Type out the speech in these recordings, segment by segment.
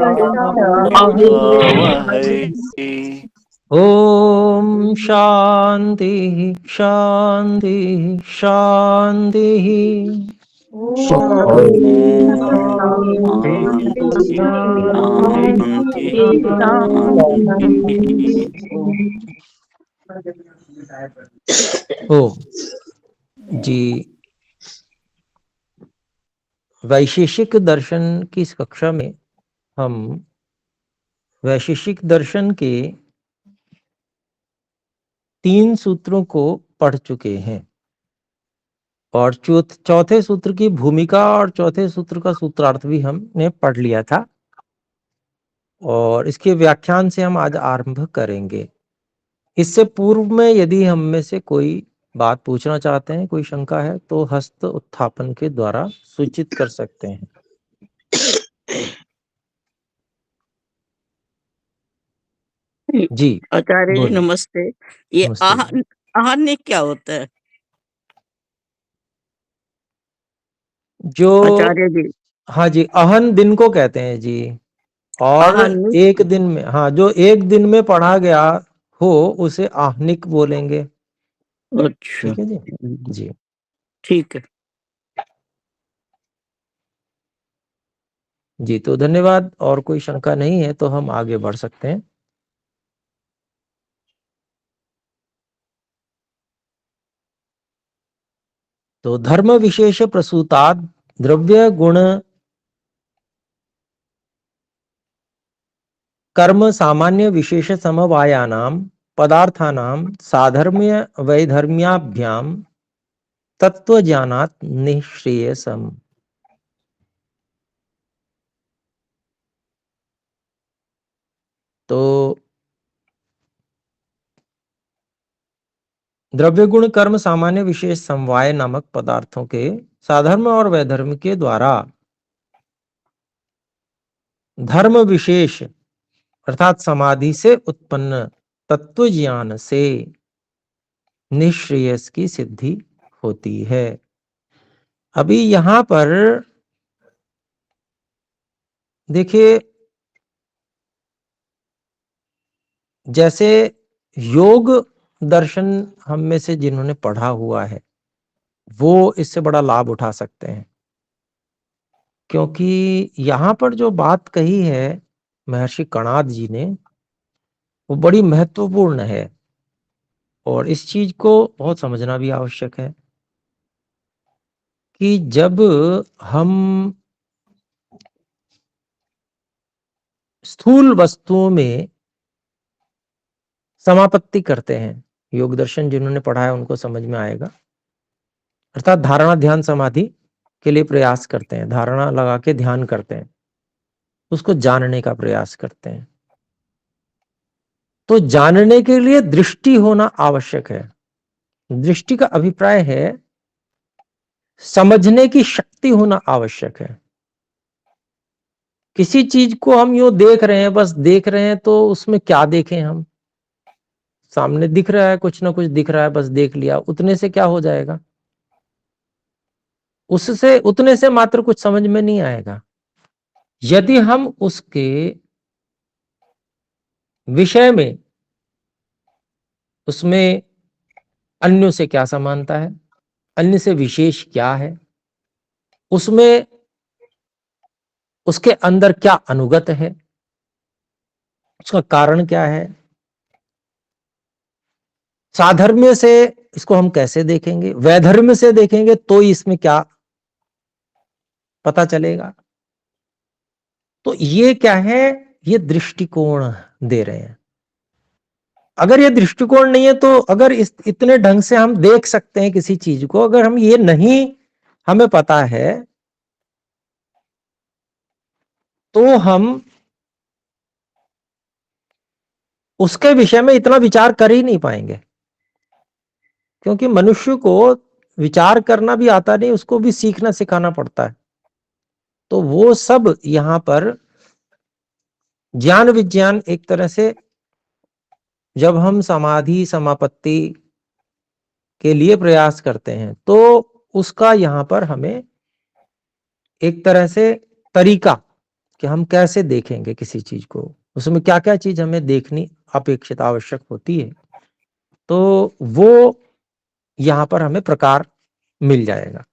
तत्सवितुर्वरेण्यं ओम शांति शांति शांति। ओम जी, वैशेषिक दर्शन की इस कक्षा में हम वैशेषिक दर्शन के 3 सूत्रों को पढ़ चुके हैं और चौथे सूत्र की भूमिका और चौथे सूत्र का सूत्रार्थ भी हमने पढ़ लिया था और इसके व्याख्यान से हम आज आरंभ करेंगे। इससे पूर्व में यदि हम में से कोई बात पूछना चाहते हैं, कोई शंका है, तो हस्त उत्थापन के द्वारा सूचित कर सकते हैं। जी आचार्य जी नमस्ते। ये नमस्ते। आहन्य क्या होता है जो आचार्य जी? हाँ जी, अहन दिन को कहते हैं जी, और एक दिन में, हाँ, जो एक दिन में पढ़ा गया हो उसे आहनिक बोलेंगे। अच्छा, ठीक है जी। जी ठीक है जी, तो धन्यवाद। और कोई शंका नहीं है तो हम आगे बढ़ सकते हैं। तो धर्म विशेष प्रसूताद द्रव्य गुण कर्म सामान्य विशेष समवायानाम पदार्थानाम साधर्म्य वैधर्म्याभ्याम तत्वज्ञानात् निःश्रेयसम्। तो द्रव्य गुण कर्म सामान्य विशेष समवाय नामक पदार्थों के साधर्म और वैधर्म के द्वारा धर्म विशेष अर्थात समाधि से उत्पन्न तत्व ज्ञान से निःश्रेयस की सिद्धि होती है। अभी यहां पर देखिए, जैसे योग दर्शन हम में से जिन्होंने पढ़ा हुआ है वो इससे बड़ा लाभ उठा सकते हैं, क्योंकि यहां पर जो बात कही है महर्षि कणाद जी ने वो बड़ी महत्वपूर्ण है और इस चीज को बहुत समझना भी आवश्यक है कि जब हम स्थूल वस्तुओं में समापत्ति करते हैं, योग दर्शन जिन्होंने पढ़ा है उनको समझ में आएगा, अर्थात धारणा ध्यान समाधि के लिए प्रयास करते हैं, धारणा लगा के ध्यान करते हैं, उसको जानने का प्रयास करते हैं। तो जानने के लिए दृष्टि होना आवश्यक है। दृष्टि का अभिप्राय है समझने की शक्ति होना आवश्यक है। किसी चीज को हम यूं देख रहे हैं, बस देख रहे हैं, तो उसमें क्या देखें हम? सामने दिख रहा है, कुछ ना कुछ दिख रहा है, बस देख लिया, उतने से क्या हो जाएगा? उससे उतने से मात्र कुछ समझ में नहीं आएगा। यदि हम उसके विषय में, उसमें अन्यों से क्या समानता है, अन्य से विशेष क्या है, उसमें उसके अंदर क्या अनुगत है, उसका कारण क्या है, साधर्म्य से इसको हम कैसे देखेंगे, वैधर्म्य से देखेंगे तो इसमें क्या पता चलेगा। तो ये क्या है? ये दृष्टिकोण दे रहे हैं। अगर ये दृष्टिकोण नहीं है तो अगर इतने ढंग से हम देख सकते हैं किसी चीज को, अगर हम ये नहीं हमें पता है तो हम उसके विषय में इतना विचार कर ही नहीं पाएंगे, क्योंकि मनुष्य को विचार करना भी आता नहीं, उसको भी सीखना सिखाना पड़ता है। तो वो सब यहां पर ज्ञान विज्ञान एक तरह से, जब हम समाधि समापत्ति के लिए प्रयास करते हैं तो उसका यहां पर हमें एक तरह से तरीका कि हम कैसे देखेंगे किसी चीज को, उसमें क्या क्या चीज हमें देखनी अपेक्षित आवश्यक होती है, तो वो यहां पर हमें प्रकार मिल जाएगा।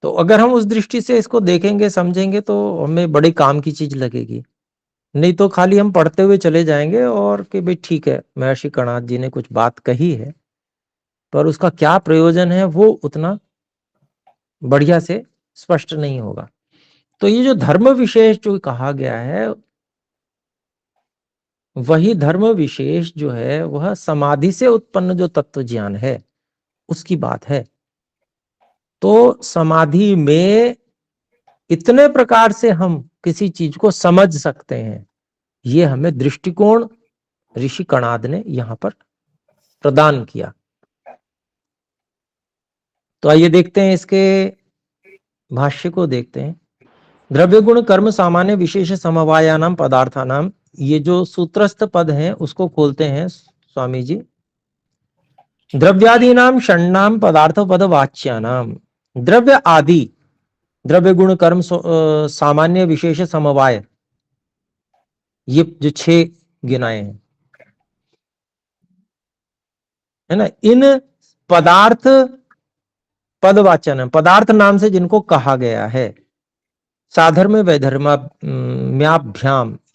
तो अगर हम उस दृष्टि से इसको देखेंगे समझेंगे तो हमें बड़े काम की चीज लगेगी। नहीं तो खाली हम पढ़ते हुए चले जाएंगे और कि भाई ठीक है महर्षि कणाद जी ने कुछ बात कही है, पर उसका क्या प्रयोजन है वो उतना बढ़िया से स्पष्ट नहीं होगा। तो ये जो धर्म विशेष जो कहा गया है, वही धर्म विशेष जो है वह समाधि से उत्पन्न जो तत्व ज्ञान है उसकी बात है। तो समाधि में इतने प्रकार से हम किसी चीज को समझ सकते हैं, ये हमें दृष्टिकोण ऋषि कणाद ने यहां पर प्रदान किया। तो आइए देखते हैं, इसके भाष्य को देखते हैं। द्रव्य गुण कर्म सामान्य विशेष समवायानाम पदार्थानाम, ये जो सूत्रस्थ पद हैं उसको खोलते हैं स्वामी जी। द्रव्यादीनाम षण्णाम पदार्थ पद वाच्यानाम, द्रव्य आदि, द्रव्य गुण कर्म सामान्य विशेष समवाय, ये जो 6 गिनाए हैं, है ना, इन पदार्थ पदवाचन, पदार्थ नाम से जिनको कहा गया है, साधर्म वैधर्म्याभ्याम,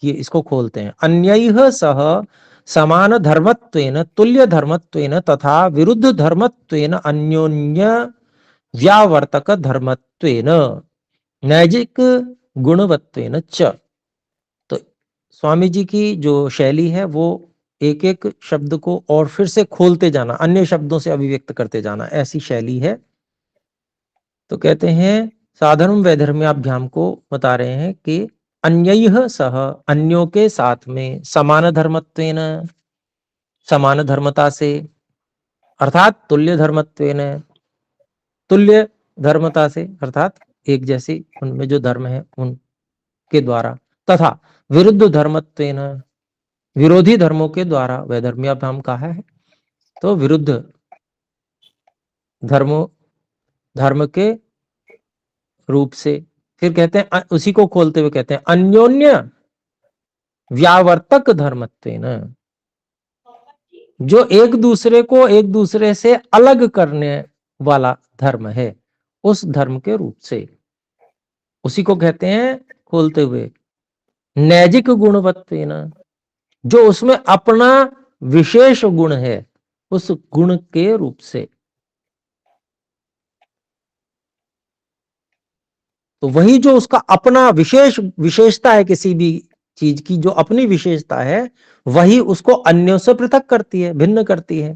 ये इसको खोलते हैं। अन्यैः सह समान धर्मत्वेन तुल्य धर्मत्वेन तथा विरुद्ध धर्मत्वेन अन्योन्य व्यावर्तक धर्मत्वेन नैजिक गुणवत्वेन च। तो स्वामी जी की जो शैली है वो एक एक शब्द को और फिर से खोलते जाना, अन्य शब्दों से अभिव्यक्त करते जाना, ऐसी शैली है। तो कहते हैं साधर्म वैधर्म्याभ्याम को बता रहे हैं कि अन्यैः सह, अन्यों के साथ में, समान धर्मत्वेन, समान धर्मता से, अर्थात तुल्य धर्मत्वेन, तुल्य धर्मता से अर्थात एक जैसी उनमें जो धर्म है उनके द्वारा, तथा विरुद्ध धर्मत्वेन, विरोधी धर्मों के द्वारा वैधर्म्याभ्याम कहा है। तो विरुद्ध धर्म के रूप से, फिर कहते हैं उसी को खोलते हुए कहते हैं अन्योन्य व्यावर्तक धर्मत्वेन, जो एक दूसरे को एक दूसरे से अलग करने वाला धर्म है, उस धर्म के रूप से, उसी को कहते हैं खोलते हुए नैजिक गुणवत्वेन, जो उसमें अपना विशेष गुण है उस गुण के रूप से। तो वही जो उसका अपना विशेषता है, किसी भी चीज की जो अपनी विशेषता है, वही उसको अन्यों से पृथक करती है, भिन्न करती है।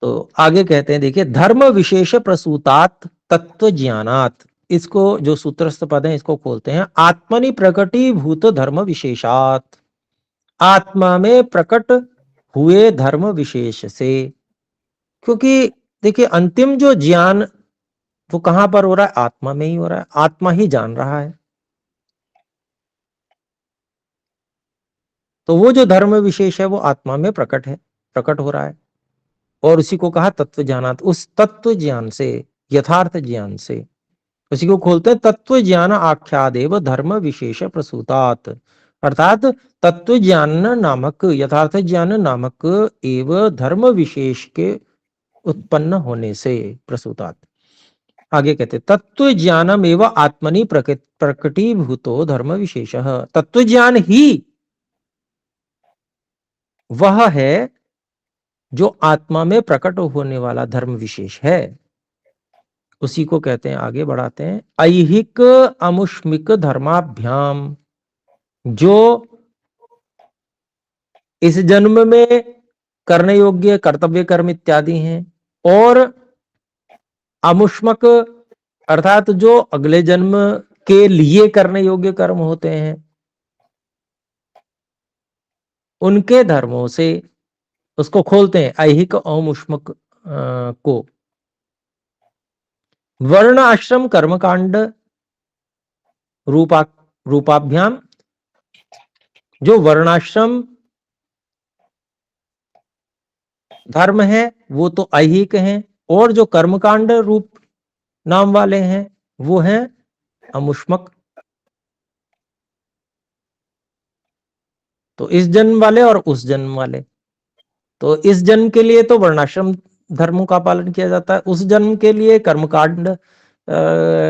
तो आगे कहते हैं, देखिए, धर्म विशेष प्रसूतात तत्व ज्ञानात, इसको जो सूत्रस्थ पद है इसको खोलते हैं। आत्मनि प्रकटीभूत धर्म विशेषात, आत्मा में प्रकट हुए धर्म विशेष से। क्योंकि देखिए अंतिम जो ज्ञान वो कहां पर हो रहा है? आत्मा में ही हो रहा है, आत्मा ही जान रहा है। तो वो जो धर्म विशेष है वो आत्मा में प्रकट हो रहा है, और उसी को कहा तत्व ज्ञानात, उस तत्व ज्ञान से, यथार्थ ज्ञान से, उसी को खोलते हैं तत्व ज्ञान आख्यादेव धर्म विशेष प्रसूतात, अर्थात तत्व ज्ञान नामक, यथार्थ ज्ञान नामक एवं धर्म विशेष के उत्पन्न होने से, प्रसूतात। आगे कहते तत्व ज्ञानम एवं आत्मनि प्रकटीभूतो धर्म विशेष, तत्व ज्ञान ही वह है जो आत्मा में प्रकट होने वाला धर्म विशेष है। उसी को कहते हैं, आगे बढ़ाते हैं, ऐहिक अमुष्मिक धर्माभ्याम, जो इस जन्म में करने योग्य कर्तव्य कर्म इत्यादि हैं, और अमुष्मक अर्थात जो अगले जन्म के लिए करने योग्य कर्म होते हैं, उनके धर्मों से, उसको खोलते हैं ऐहिक अमुष्मक को। वर्ण आश्रम कर्मकांड रूपाभ्याम, जो वर्णाश्रम धर्म है वो तो ऐहिक हैं, और जो कर्मकांड रूप नाम वाले हैं वो हैं अमुष्मक। तो इस जन्म वाले और उस जन्म वाले। तो इस जन्म के लिए तो वर्णाश्रम धर्मों का पालन किया जाता है, उस जन्म के लिए कर्मकांड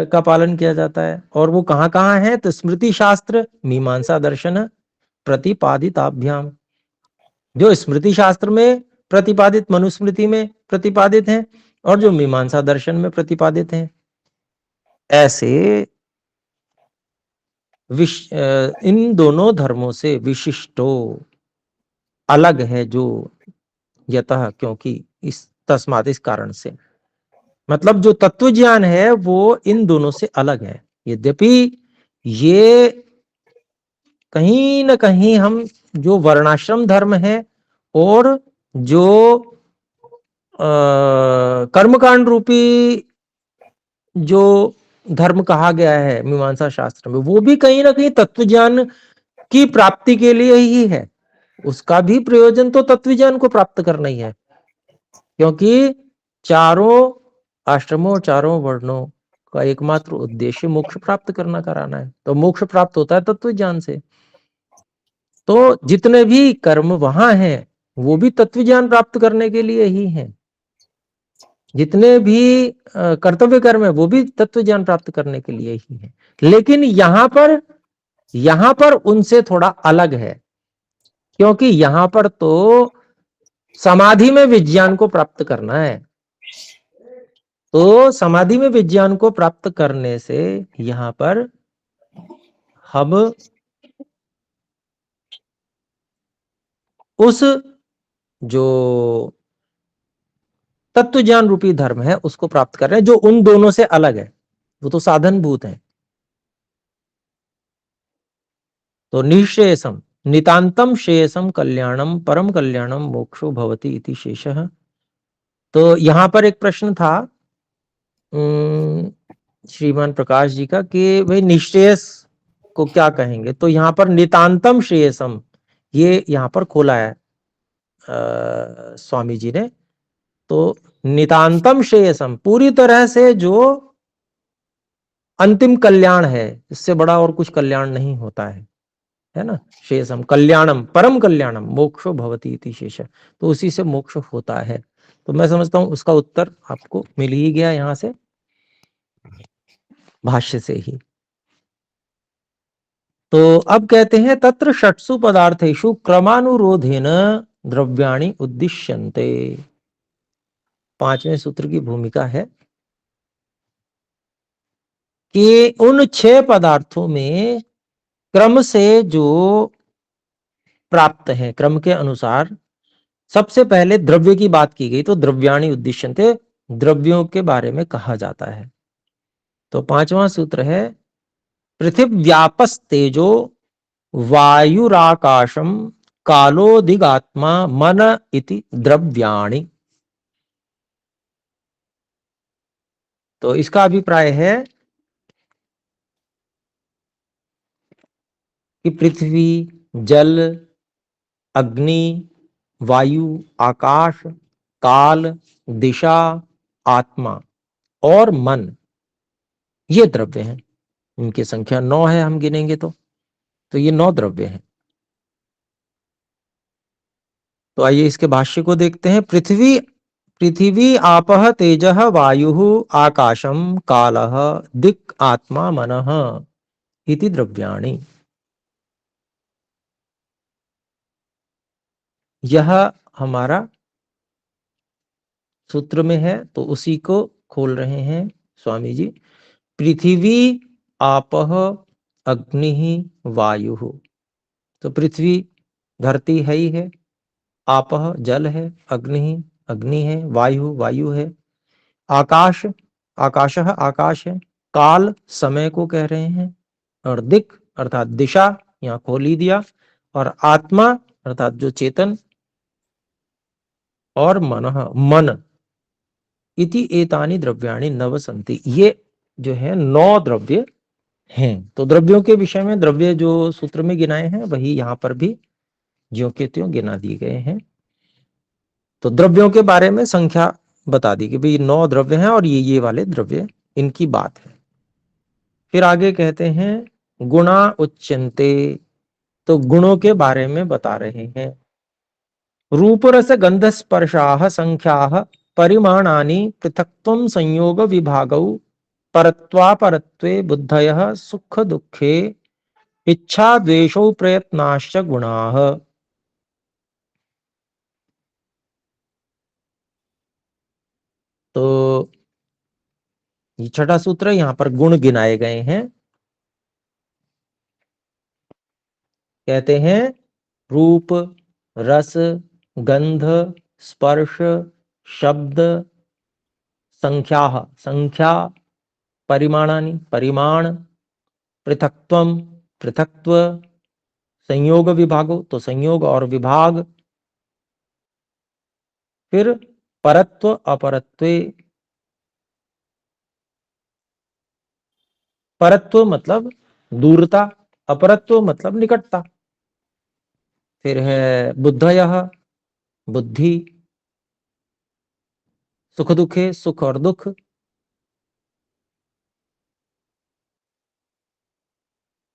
का पालन किया जाता है। और वो कहाँ कहाँ है? तो स्मृति शास्त्र, मीमांसा दर्शन प्रतिपादिताभ्याम। जो स्मृति शास्त्र में प्रतिपादित, मनुस्मृति में प्रतिपादित हैं, और जो मीमांसा दर्शन में प्रतिपादित हैं। ऐसे इन दोनों धर्मों से विशिष्टो, अलग है जो, यतः क्योंकि, इस तस्मात इस कारण से। मतलब जो तत्व ज्ञान है वो इन दोनों से अलग है। यद्यपि ये कहीं ना कहीं हम जो वर्णाश्रम धर्म है और जो कर्मकांड रूपी जो धर्म कहा गया है मीमांसा शास्त्र में, वो भी कहीं ना कहीं तत्व ज्ञान की प्राप्ति के लिए ही है। उसका भी प्रयोजन तो तत्व ज्ञान को प्राप्त करना ही है, क्योंकि चारों आश्रमों, चारों वर्णों का एकमात्र उद्देश्य मोक्ष प्राप्त करना, कराना है। तो मोक्ष प्राप्त होता है तत्व ज्ञान से। तो जितने भी कर्म वहां हैं वो भी तत्व ज्ञान प्राप्त करने के लिए ही हैं। जितने भी कर्तव्य कर्म है वो भी तत्व ज्ञान प्राप्त करने के लिए ही है। लेकिन यहां पर उनसे थोड़ा अलग है, क्योंकि यहां पर तो समाधि में विज्ञान को प्राप्त करना है। तो समाधि में विज्ञान को प्राप्त करने से यहां पर हम उस जो तत्व ज्ञान रूपी धर्म है उसको प्राप्त कर रहे हैं, जो उन दोनों से अलग है। वो तो साधनभूत है। तो निःश्रेयसम नितांतम श्रेयसम कल्याणम परम कल्याणम मोक्षो भवति इति शेषः। तो यहां पर एक प्रश्न था श्रीमान प्रकाश जी का कि भाई निःश्रेयस को क्या कहेंगे। तो यहां पर नितांतम श्रेयसम, ये यहां पर खोला है स्वामी जी ने। तो नितांतम श्रेयसम, पूरी तरह से जो अंतिम कल्याण है, इससे बड़ा और कुछ कल्याण नहीं होता है ना। शेषम कल्याणम परम कल्याणम मोक्षो भवति इति शेष। तो उसी से मोक्ष होता है। तो मैं समझता हूं उसका उत्तर आपको मिल ही गया यहां से, भाष्य से ही। तो अब कहते हैं तत्र षट्सु पदार्थेषु क्रमानुरोधेन द्रव्याणि उद्दिश्यन्ते। पांचवें सूत्र की भूमिका है कि उन 6 पदार्थों में क्रम से जो प्राप्त है, क्रम के अनुसार सबसे पहले द्रव्य की बात की गई। तो द्रव्याणि उद्दिश्यन्ते, द्रव्यों के बारे में कहा जाता है। तो पांचवा सूत्र है पृथिव्यापस तेजो वायुराकाशम कालोदिगात्मा मन इति द्रव्याणि। तो इसका अभिप्राय है कि पृथ्वी, जल, अग्नि, वायु, आकाश, काल, दिशा, आत्मा और मन, ये द्रव्य हैं। इनकी संख्या 9 है, हम गिनेंगे तो ये 9 द्रव्य हैं। तो आइए इसके भाष्य को देखते हैं। पृथ्वी आपः तेजः वायुः आकाशम कालः दिक् आत्मा मनः इति द्रव्याणि। यह हमारा सूत्र में है, तो उसी को खोल रहे हैं स्वामी जी। पृथ्वी आपः अग्नि वायु। तो पृथ्वी धरती है ही है, आपः जल है, अग्नि अग्नि है, वायु वायु है, आकाश आकाशः आकाश है, काल समय को कह रहे हैं, और दिक् अर्थात दिशा, यहाँ खोल ही दिया, और आत्मा अर्थात जो चेतन, और मनः मन। इति एतानि द्रव्याणि नव सन्ति। ये जो है 9 द्रव्य हैं। तो द्रव्यों के विषय में द्रव्य जो सूत्र में गिनाए हैं वही यहाँ पर भी ज्यों के त्यों गिना दिए गए हैं। तो द्रव्यों के बारे में संख्या बता दी कि भाई 9 द्रव्य हैं और ये वाले द्रव्य, इनकी बात है। फिर आगे कहते हैं गुणा उच्यन्ते, तो गुणों के बारे में बता रहे हैं। रूप रस गंध स्पर्शाः संख्याः परिमाणानि पृथक्त्वं संयोग विभागौ परत्वापरत्वे बुद्धयः सुख दुःखे इच्छा द्वेषौ प्रयत्नाश्च गुणाः। तो ये छठा सूत्र है, यहाँ पर गुण गिनाए गए हैं। कहते हैं रूप, रस, गंध, स्पर्श, शब्द, संख्या, संख्या, परिमाणानि, परिमाण, पृथक्त्वम, पृथक्त्व, संयोग विभागो, तो संयोग और विभाग, फिर परत्व अपरत्वे, परत्व मतलब दूरता, अपरत्व मतलब निकटता, फिर है बुद्धयः, बुद्धि, सुख दुखे, सुख और दुख,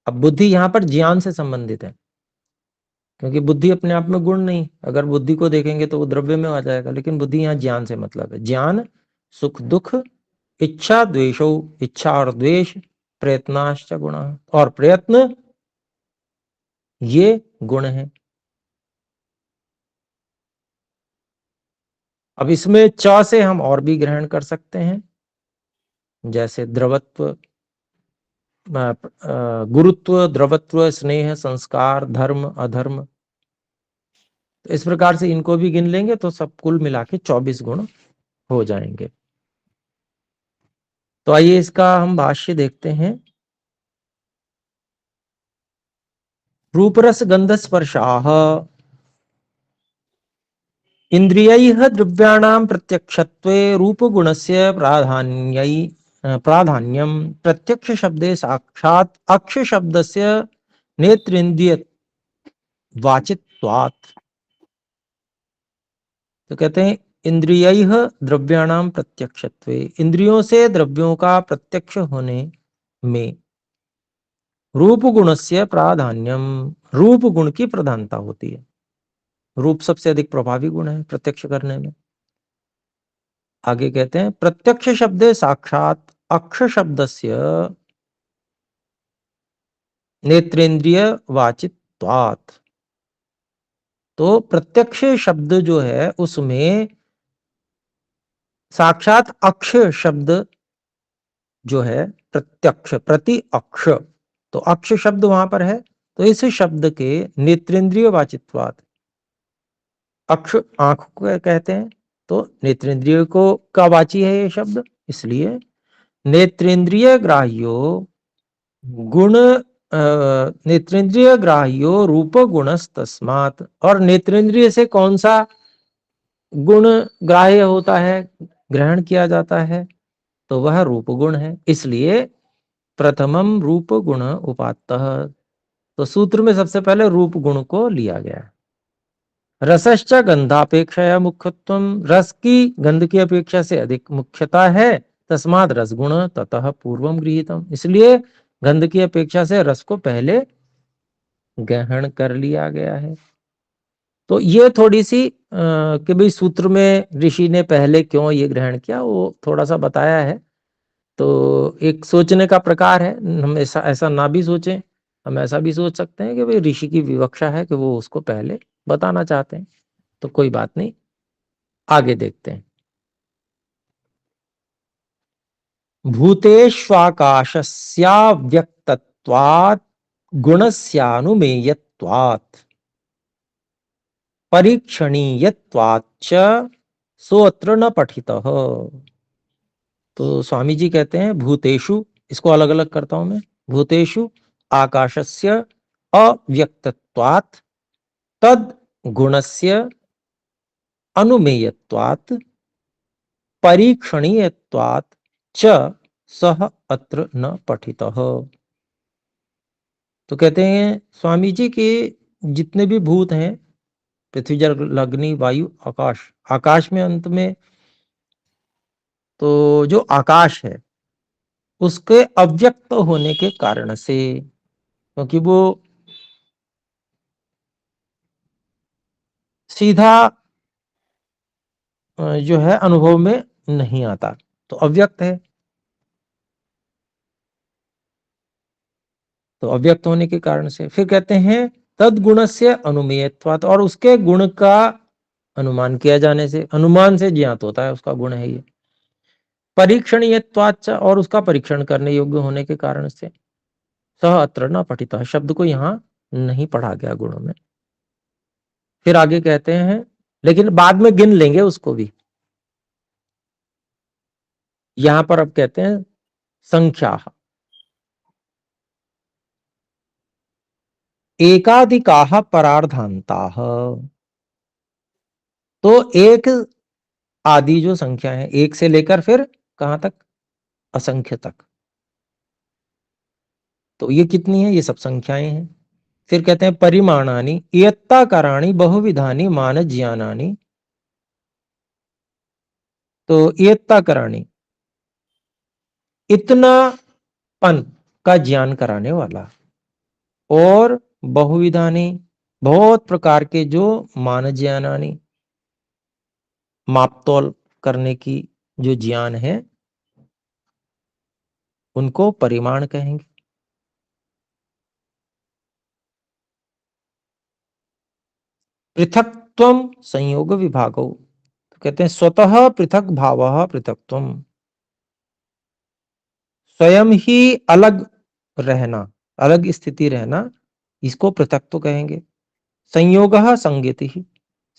अब बुद्धि यहां पर ज्ञान से संबंधित है, क्योंकि बुद्धि अपने आप में गुण नहीं, अगर बुद्धि को देखेंगे तो वो द्रव्य में आ जाएगा, लेकिन बुद्धि यहाँ ज्ञान से मतलब है। ज्ञान, सुख दुख, इच्छा द्वेषो, इच्छा और द्वेष, प्रयत्नाश्च गुण, और प्रयत्न, ये गुण है। अब इसमें च से हम और भी ग्रहण कर सकते हैं, जैसे द्रवत्व, गुरुत्व, द्रवत्व, स्नेह, संस्कार, धर्म, अधर्म, तो इस प्रकार से इनको भी गिन लेंगे तो सब कुल मिला के 24 गुण हो जाएंगे। तो आइए इसका हम भाष्य देखते हैं। रूपरस गंध स्पर्शाः इंद्रियैः द्रव्याणां प्रत्यक्षत्वे रूपगुणस्य प्राधान्यं प्रत्यक्ष शब्दे साक्षात् अक्ष शब्दस्य नेत्रेन्द्रिय वाचित्वात्। तो कहते हैं इंद्रियैः द्रव्याणां प्रत्यक्षत्वे, इंद्रियों से द्रव्यों का प्रत्यक्ष होने में रूप गुणस्य प्राधान्यम, रूप गुण की प्रधानता होती है। रूप सबसे अधिक प्रभावी गुण है प्रत्यक्ष करने में। आगे कहते हैं प्रत्यक्ष शब्द साक्षात अक्ष शब्दस्य नेत्रेंद्रिय वाचित्वात्। तो प्रत्यक्ष शब्द जो है उसमें साक्षात अक्ष शब्द जो है, प्रत्यक्ष प्रति अक्ष, तो अक्ष शब्द वहां पर है, तो इस शब्द के नेत्रेंद्रिय वाचित्वात्, अक्ष आंख को कहते हैं, तो नेत्रेंद्रिय को का वाची है ये शब्द, इसलिए नेत्रेंद्रिय ग्राह्यो गुण, नेत्रेंद्रिय ग्राह्यो रूप गुणस्तस्मात्, और नेत्रेंद्रिय से कौन सा गुण ग्राह्य होता है, ग्रहण किया जाता है, तो वह रूप गुण है, इसलिए प्रथमम रूप गुण उपात्तः। तो सूत्र में सबसे पहले रूप गुण को लिया गया है। रसश्च गंधापेक्षया मुख्यत्वम, रस की गंध की अपेक्षा से अधिक मुख्यता है, तस्माद रसगुण ततः पूर्वम गृहीतम, इसलिए गंध की अपेक्षा से रस को पहले ग्रहण कर लिया गया है। तो ये थोड़ी सी कि भाई सूत्र में ऋषि ने पहले क्यों ये ग्रहण किया, वो थोड़ा सा बताया है। तो एक सोचने का प्रकार है, हम ऐसा ऐसा ना भी सोचें, हम ऐसा भी सोच सकते हैं कि भाई ऋषि की विवक्षा है कि वो उसको पहले बताना चाहते हैं, तो कोई बात नहीं, आगे देखते हैं। भूतेष्वाकाशस्याव्यक्तत्वात् गुणस्यानुमेयत्वात् परीक्षणीयत्वाच्च सोऽत्र न पठितः। तो स्वामी जी कहते हैं भूतेषु, इसको अलग अलग करता हूं मैं, भूतेषु आकाशस्य अव्यक्तत्वात् तद गुणस्य अनुमेयत्वात् परीक्षणीयत्वात् च सह अत्र न पठितः। तो कहते हैं स्वामी जी के जितने भी भूत हैं, पृथ्वी जल अग्नि वायु आकाश, आकाश में अंत में तो जो आकाश है उसके अव्यक्त होने के कारण से, क्योंकि वो सीधा जो है अनुभव में नहीं आता, तो अव्यक्त है। तो अव्यक्त होने के कारण से फिर कहते हैं तद गुणस्य अनुमेयत्वात्, और उसके गुण का अनुमान किया जाने से, अनुमान से ज्ञात होता है उसका गुण है ये। परीक्षणीयत्वाच्च, और उसका परीक्षण करने योग्य होने के कारण से। सह अत्र न पठितः, शब्द को यहां नहीं पढ़ा गया गुणों में। फिर आगे कहते हैं, लेकिन बाद में गिन लेंगे उसको भी। यहां पर अब कहते हैं संख्या एकाधिकाः परार्धान्ताः। तो एक आदि जो संख्या है, एक से लेकर फिर कहां तक, असंख्य तक। तो ये कितनी है, ये सब संख्याएं हैं। फिर कहते हैं परिमाणानि इयत्ताकाराणि बहुविधानि मानज्ञानानि। तो इयत्ताकाराणि इतनापन का ज्ञान कराने वाला, और बहुविधानि बहुत प्रकार के जो मानज्ञानानि मापतोल करने की जो ज्ञान है, उनको परिमाण कहेंगे। पृथक्त्वम संयोग विभागो, तो कहते हैं स्वतः पृथक भावः पृथक्त्वम, स्वयं ही अलग रहना, अलग स्थिति रहना, इसको पृथक्त्व कहेंगे। संयोगः संगति ही,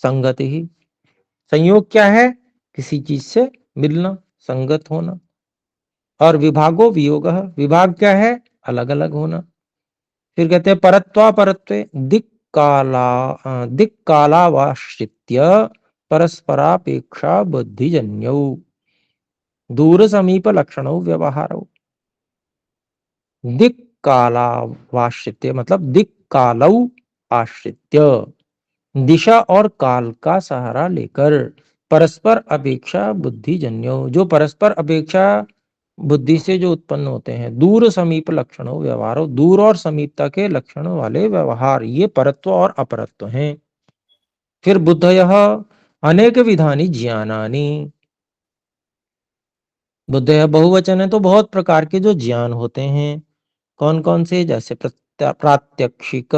संगति ही। संयोग क्या है, किसी चीज से मिलना, संगत होना। और विभागो वियोगः, विभाग क्या है, अलग अलग होना। फिर कहते हैं परत्वापरत्वे दिक् कालावाश्रित्य परस्परापेक्षा बुद्धिजन्यौ दूर समीप लक्षणों व्यवहारौ। दिक् कालावाश्रित्य मतलब दिक् कालौ आश्रित्य, दिशा और काल का सहारा लेकर, परस्पर अपेक्षा बुद्धिजन्यो, जो परस्पर अपेक्षा बुद्धि से जो उत्पन्न होते हैं, दूर समीप लक्षणों व्यवहारो, दूर और समीपता के लक्षणों वाले व्यवहार, ये परत्व और अपरत्व हैं। फिर बुद्धयः अनेक विधानि ज्ञानानि, बुद्धयः बहुवचन है तो बहुत प्रकार के जो ज्ञान होते हैं। कौन कौन से, जैसे प्रात्यक्षिक,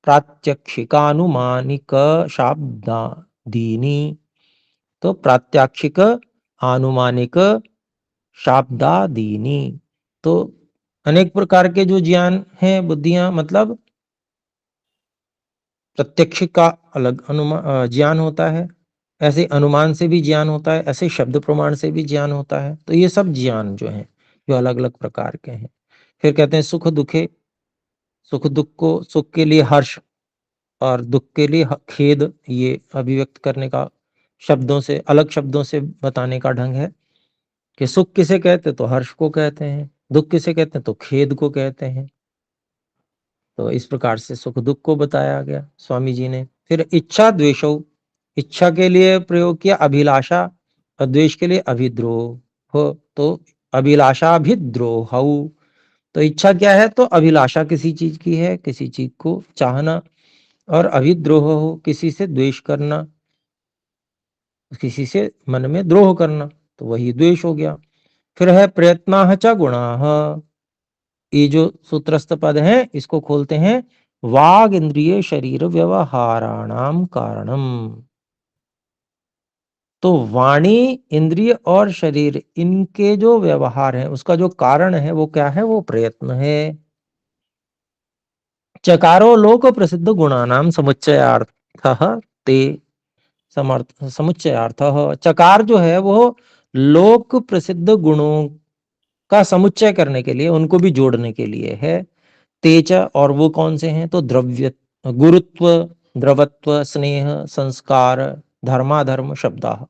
प्रात्यक्षिकानुमानिक शाब्दादीनि। तो प्रात्यक्षिक, आनुमानिक, शाब्दादीनि, तो अनेक प्रकार के जो ज्ञान हैं, बुद्धियां, मतलब प्रत्यक्ष का अलग अनुमान ज्ञान होता है, ऐसे अनुमान से भी ज्ञान होता है, ऐसे शब्द प्रमाण से भी ज्ञान होता है। तो ये सब ज्ञान जो हैं, जो अलग अलग प्रकार के हैं। फिर कहते हैं सुख दुखे, सुख दुख को, सुख के लिए हर्ष और दुख के लिए खेद, ये अभिव्यक्त करने का शब्दों से, अलग शब्दों से बताने का ढंग है कि सुख किसे कहते तो हर्ष को कहते हैं, दुख किसे कहते हैं तो खेद को कहते हैं। तो इस प्रकार से सुख दुख को बताया गया स्वामी जी ने। फिर इच्छा द्वेषो, इच्छा के लिए प्रयोग किया अभिलाषा, और द्वेष के लिए अभिद्रोह हो। तो अभिलाषाभिद्रोह, तो इच्छा क्या है, तो अभिलाषा किसी चीज की है, किसी चीज को चाहना, और अभिद्रोह हो, किसी से द्वेष करना, किसी से मन में द्रोह करना, तो वही द्वेष हो गया। फिर है प्रयत्नाः च गुणाः, ये जो सूत्रस्थ पद है इसको खोलते हैं, वाग इंद्रिय शरीर व्यवहाराणाम कारणम। तो वाणी, इंद्रिय और शरीर, इनके जो व्यवहार है उसका जो कारण है वो क्या है, वो प्रयत्न है। चकारो लोक प्रसिद्ध गुणानाम समुच्चयार्थः ते समर्थ समुच्चयार्थः, चकार जो है वो लोक प्रसिद्ध गुणों का समुच्चय करने के लिए, उनको भी जोड़ने के लिए है। तेज, और वो कौन से हैं, तो द्रव्य, गुरुत्व, द्रवत्व, स्नेह, संस्कार, धर्माधर्म शब्दा।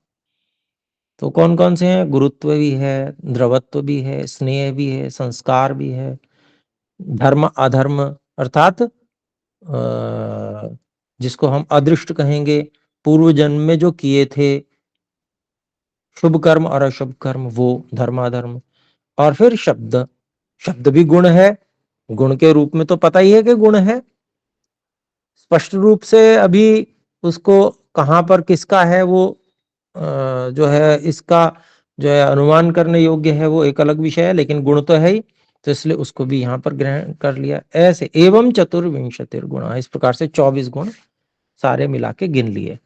तो कौन कौन से हैं, गुरुत्व भी है, द्रवत्व भी है, स्नेह भी है, संस्कार भी है, धर्म अधर्म, अर्थात जिसको हम अदृष्ट कहेंगे, पूर्व जन्म में जो किए थे शुभ कर्म और अशुभ कर्म, वो धर्माधर्म। और फिर शब्द, शब्द भी गुण है, गुण के रूप में तो पता ही है कि गुण है, स्पष्ट रूप से अभी उसको कहाँ पर किसका है वो जो है इसका जो है अनुमान करने योग्य है वो एक अलग विषय है, लेकिन गुण तो है ही, तो इसलिए उसको भी यहाँ पर ग्रहण कर लिया। ऐसे एवं चतुर्विंशतिर गुण, इस प्रकार से 24 गुण सारे मिला के गिन लिए।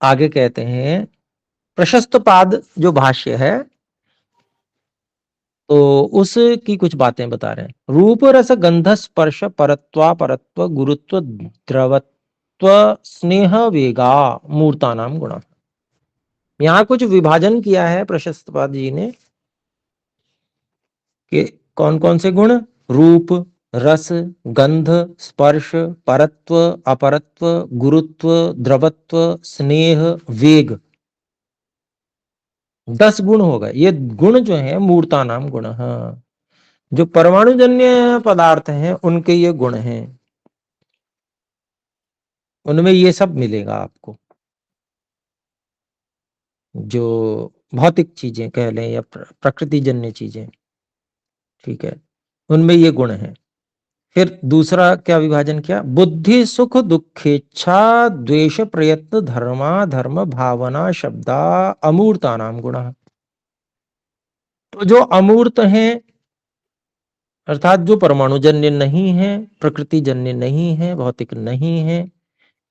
आगे कहते हैं प्रशस्त पाद जो भाष्य है तो उसकी कुछ बातें बता रहे हैं। रूप रस गंध स्पर्श परत्वा परत्व गुरुत्व द्रवत्व स्नेह वेगा मूर्ता नाम गुण। यहाँ कुछ विभाजन किया है प्रशस्त पाद जी ने कि कौन कौन से गुण, रूप, रस, गंध, स्पर्श, परत्व, अपरत्व, गुरुत्व, द्रवत्व, स्नेह, वेग, 10 गुण हो गए। ये गुण जो है मूर्ता नाम गुण, हाँ, जो परमाणुजन्य पदार्थ हैं उनके ये गुण हैं, उनमें ये सब मिलेगा आपको, जो भौतिक चीजें कह लें या प्रकृति जन्य चीजें, ठीक है, उनमें ये गुण हैं। फिर दूसरा क्या विभाजन किया, बुद्धि सुख दुखेच्छा द्वेष प्रयत्न धर्मा धर्म भावना शब्दा अमूर्ता नाम गुण। तो जो अमूर्त हैं अर्थात जो परमाणुजन्य नहीं है, प्रकृति जन्य नहीं है, भौतिक नहीं है,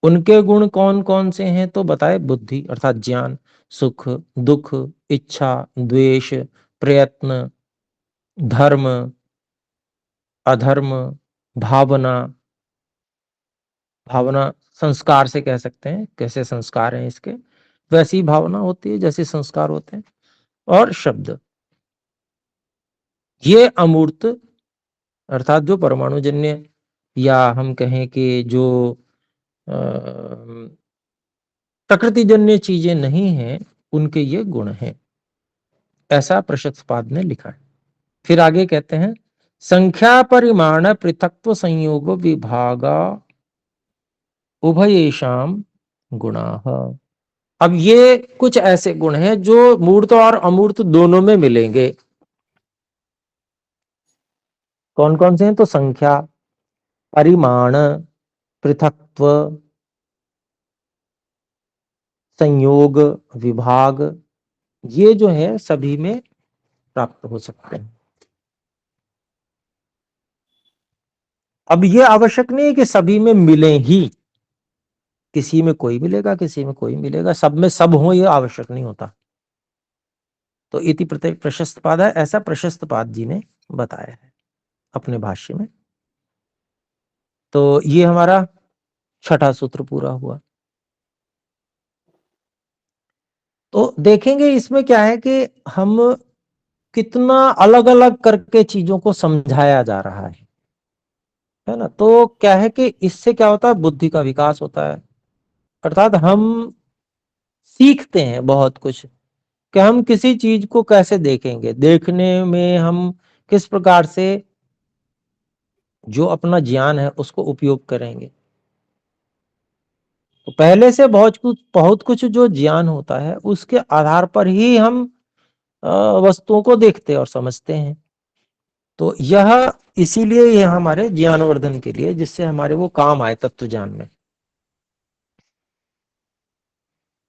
उनके गुण कौन कौन से हैं तो बताए, बुद्धि अर्थात ज्ञान, सुख दुख इच्छा द्वेष प्रयत्न धर्म अधर्म भावना, भावना संस्कार से कह सकते हैं, कैसे संस्कार हैं इसके, वैसी भावना होती है जैसे संस्कार होते हैं, और शब्द, ये अमूर्त अर्थात जो परमाणुजन्य या हम कहें कि जो प्रकृतिजन्य चीजें नहीं हैं उनके ये गुण हैं, ऐसा प्रशस्तपाद ने लिखा है। फिर आगे कहते हैं संख्या परिमाण पृथक्त्व संयोग विभागा उभयेषाम गुणाः। अब ये कुछ ऐसे गुण हैं जो मूर्त और अमूर्त दोनों में मिलेंगे। कौन कौन से हैं तो संख्या, परिमाण, पृथक्त्व, संयोग, विभाग, ये जो है सभी में प्राप्त हो सकते हैं। अब ये आवश्यक नहीं है कि सभी में मिले ही, किसी में कोई मिलेगा किसी में कोई मिलेगा, सब में सब हो ये आवश्यक नहीं होता। तो इति प्रत्येक प्रशस्त पाद है, ऐसा प्रशस्त पाद जी ने बताया है अपने भाष्य में। तो ये हमारा छठा सूत्र पूरा हुआ। तो देखेंगे इसमें क्या है कि हम कितना अलग अलग करके चीजों को समझाया जा रहा है ना। तो क्या है कि इससे क्या होता है, बुद्धि का विकास होता है, अर्थात हम सीखते हैं बहुत कुछ कि हम किसी चीज को कैसे देखेंगे, देखने में हम किस प्रकार से जो अपना ज्ञान है उसको उपयोग करेंगे। तो पहले से बहुत कुछ जो ज्ञान होता है उसके आधार पर ही हम वस्तुओं को देखते और समझते हैं। तो यह इसीलिए यह हमारे ज्ञानवर्धन के लिए, जिससे हमारे वो काम आए तत्व ज्ञान में।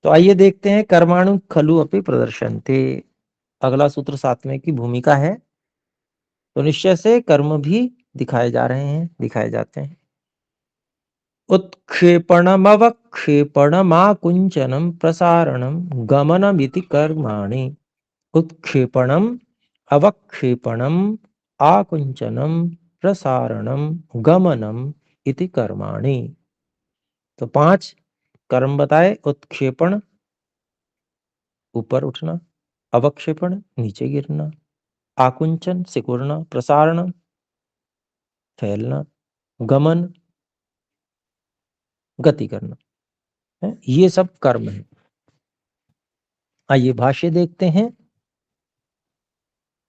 तो आइए देखते हैं कर्माणु खलु अपि प्रदर्शन्ते, अगला सूत्र 7वें की भूमिका है। तो निश्चय से कर्म भी दिखाए जा रहे हैं, दिखाए जाते हैं। उत्क्षेपणमवक्षेपणमाकुञ्चनं प्रसारणं गमनमिति कर्माणि। उत्क्षेपणम अवक्षेपणम आकुंचनम प्रसारणम गमनम इति कर्माणि। तो 5 कर्म बताए, उत्क्षेपण ऊपर उठना, अवक्षेपण नीचे गिरना, आकुंचन सिकुड़ना, प्रसारण फैलना, गमन गति करना है, ये सब कर्म है। आइए भाष्य देखते हैं।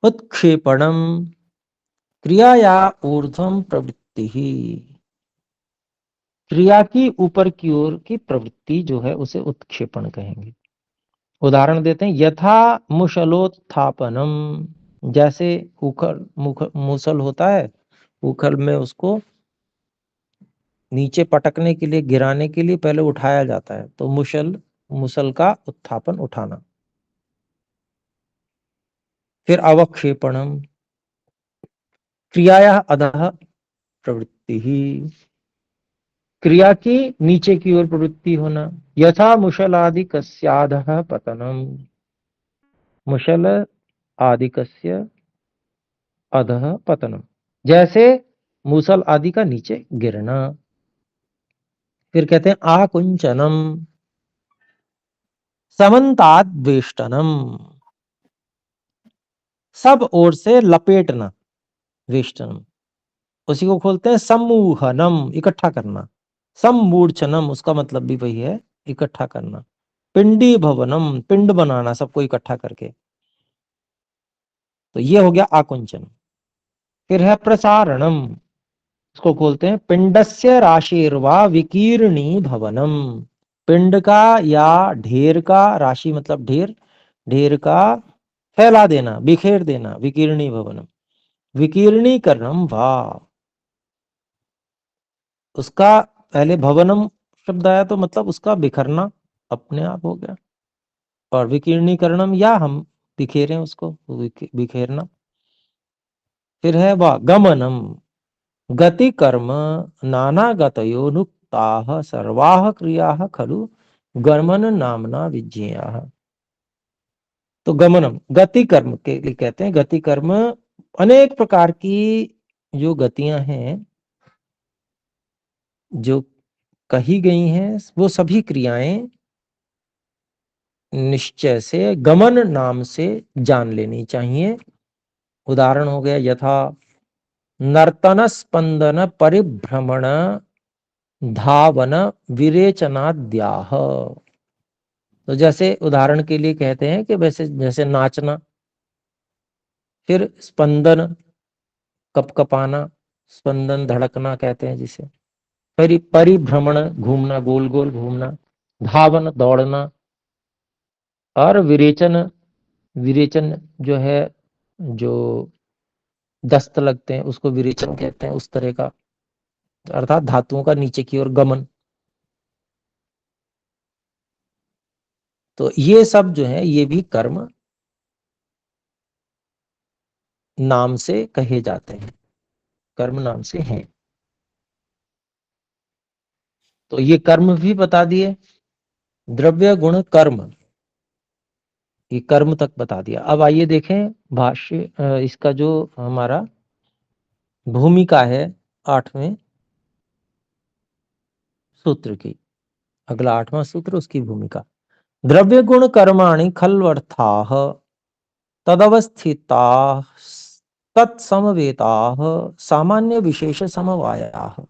उत्क्षेपणम क्रियाया ऊर्ध्वं प्रवृत्ति ही, क्रिया की ऊपर की ओर की प्रवृत्ति जो है उसे उत्क्षेपण कहेंगे। उदाहरण देते हैं, यथा मुशलोत्थापनम, जैसे उखल मुसल होता है, उखल में उसको नीचे पटकने के लिए, गिराने के लिए पहले उठाया जाता है, तो मुसल का उत्थापन, उठाना। फिर अवक्षेपणम, क्रियाया अधः प्रवृत्ति ही, क्रिया की नीचे की ओर प्रवृत्ति होना। यथा मुशल आदि कस्याधः पतनम, मुशल आदि कस्य अधः पतनम, जैसे मूसल आदि का नीचे गिरना। फिर कहते हैं आकुंचनम, समन्ताद वेष्टनम, सब ओर से लपेटना, वेष्टनम। उसी को खोलते हैं सम्मूहनम, इकट्ठा करना। सम्मूर्छनम, उसका मतलब भी वही है, इकट्ठा करना। पिंडी भवनम, पिंड बनाना सबको इकट्ठा करके। तो ये हो गया आकुंचन। फिर है प्रसारणम, इसको खोलते हैं पिंडस्य राशिर्वा विकीर्णी भवनम, पिंड का या ढेर का, राशि मतलब ढेर, ढेर का फैला देना, बिखेर देना, विकीर्णी भवनम। विकीर्णीकरणम वाह, उसका पहले भवनम शब्द आया तो मतलब उसका बिखरना अपने आप हो गया, और विकीर्णीकरणम या हम बिखेरें उसको, बिखेरना। फिर है वाह गमनम, गति कर्म नानागतयोनुक्ताः सर्वाः क्रियाः खलु गमन नामना विज्ञेयाः। तो गमनम गति कर्म के लिए कहते हैं। गति कर्म अनेक प्रकार की जो गतियां हैं जो कही गई हैं, वो सभी क्रियाएं निश्चय से गमन नाम से जान लेनी चाहिए। उदाहरण हो गया यथा नर्तन स्पंदन परिभ्रमण धावन विरेचनाद्याह। तो जैसे उदाहरण के लिए कहते हैं कि वैसे जैसे नाचना, फिर स्पंदन कपकपाना, स्पंदन धड़कना कहते हैं जिसे, परिभ्रमण घूमना, गोल गोल घूमना, धावन दौड़ना, और विरेचन, विरेचन जो है, जो दस्त लगते हैं उसको विरेचन कहते हैं, उस तरह का, अर्थात धातुओं का नीचे की ओर गमन। तो ये सब जो है ये भी कर्म नाम से कहे जाते हैं, कर्म नाम से हैं। तो ये कर्म भी बता दिए, द्रव्य गुण कर्म, ये कर्म तक बता दिया। अब आइए देखें भाष्य, इसका जो हमारा भूमिका है 8वें सूत्र की, अगला 8वां सूत्र, उसकी भूमिका। द्रव्य गुण कर्माणि खल्वर्थाः तदवस्थिताः तत्समवेताः सामान्य विशेष समवायाः।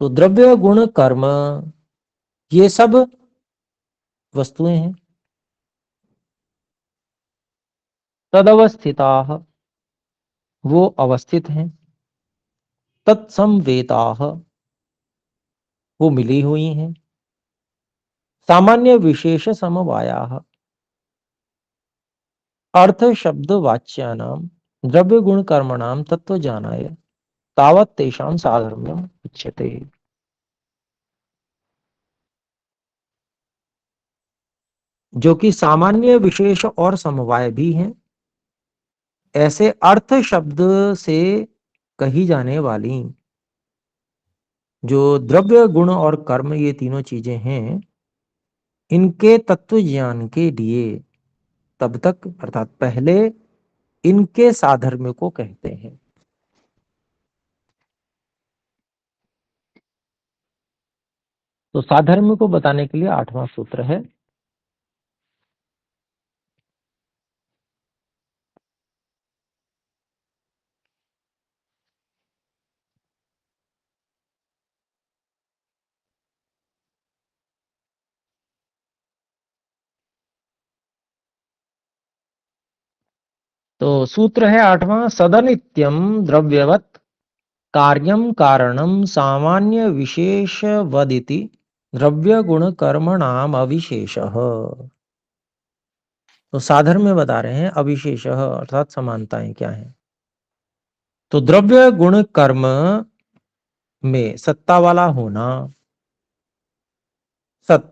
तो द्रव्य गुण कर्म ये सब वस्तुएं हैं। तदवस्थिताः, वो अवस्थित हैं। तत्समवेताः, वो मिली हुई हैं। सामान्य विशेष समवायाः, अर्थ शब्द वाच्यानाम द्रव्य गुण कर्मणाम तत्व जानाय तावत तेषां साधर्म्यम उच्यते। जो कि सामान्य विशेष और समवाय भी हैं। ऐसे अर्थ शब्द से कही जाने वाली जो द्रव्य गुण और कर्म, ये तीनों चीजें हैं, इनके तत्व ज्ञान के लिए तब तक, अर्थात पहले, इनके साधर्म्य को कहते हैं। तो साधर्म्य को बताने के लिए 8वां सूत्र है। तो सूत्र है 8वां, सदनित्यम द्रव्यवत कार्यम कारणम सामान्य विशेष वदिति द्रव्य गुण कर्म नाम अविशेष। तो साधर्म में बता रहे हैं अविशेष अर्थात समानताएं क्या है। तो द्रव्य गुण कर्म में सत्ता वाला होना, सत,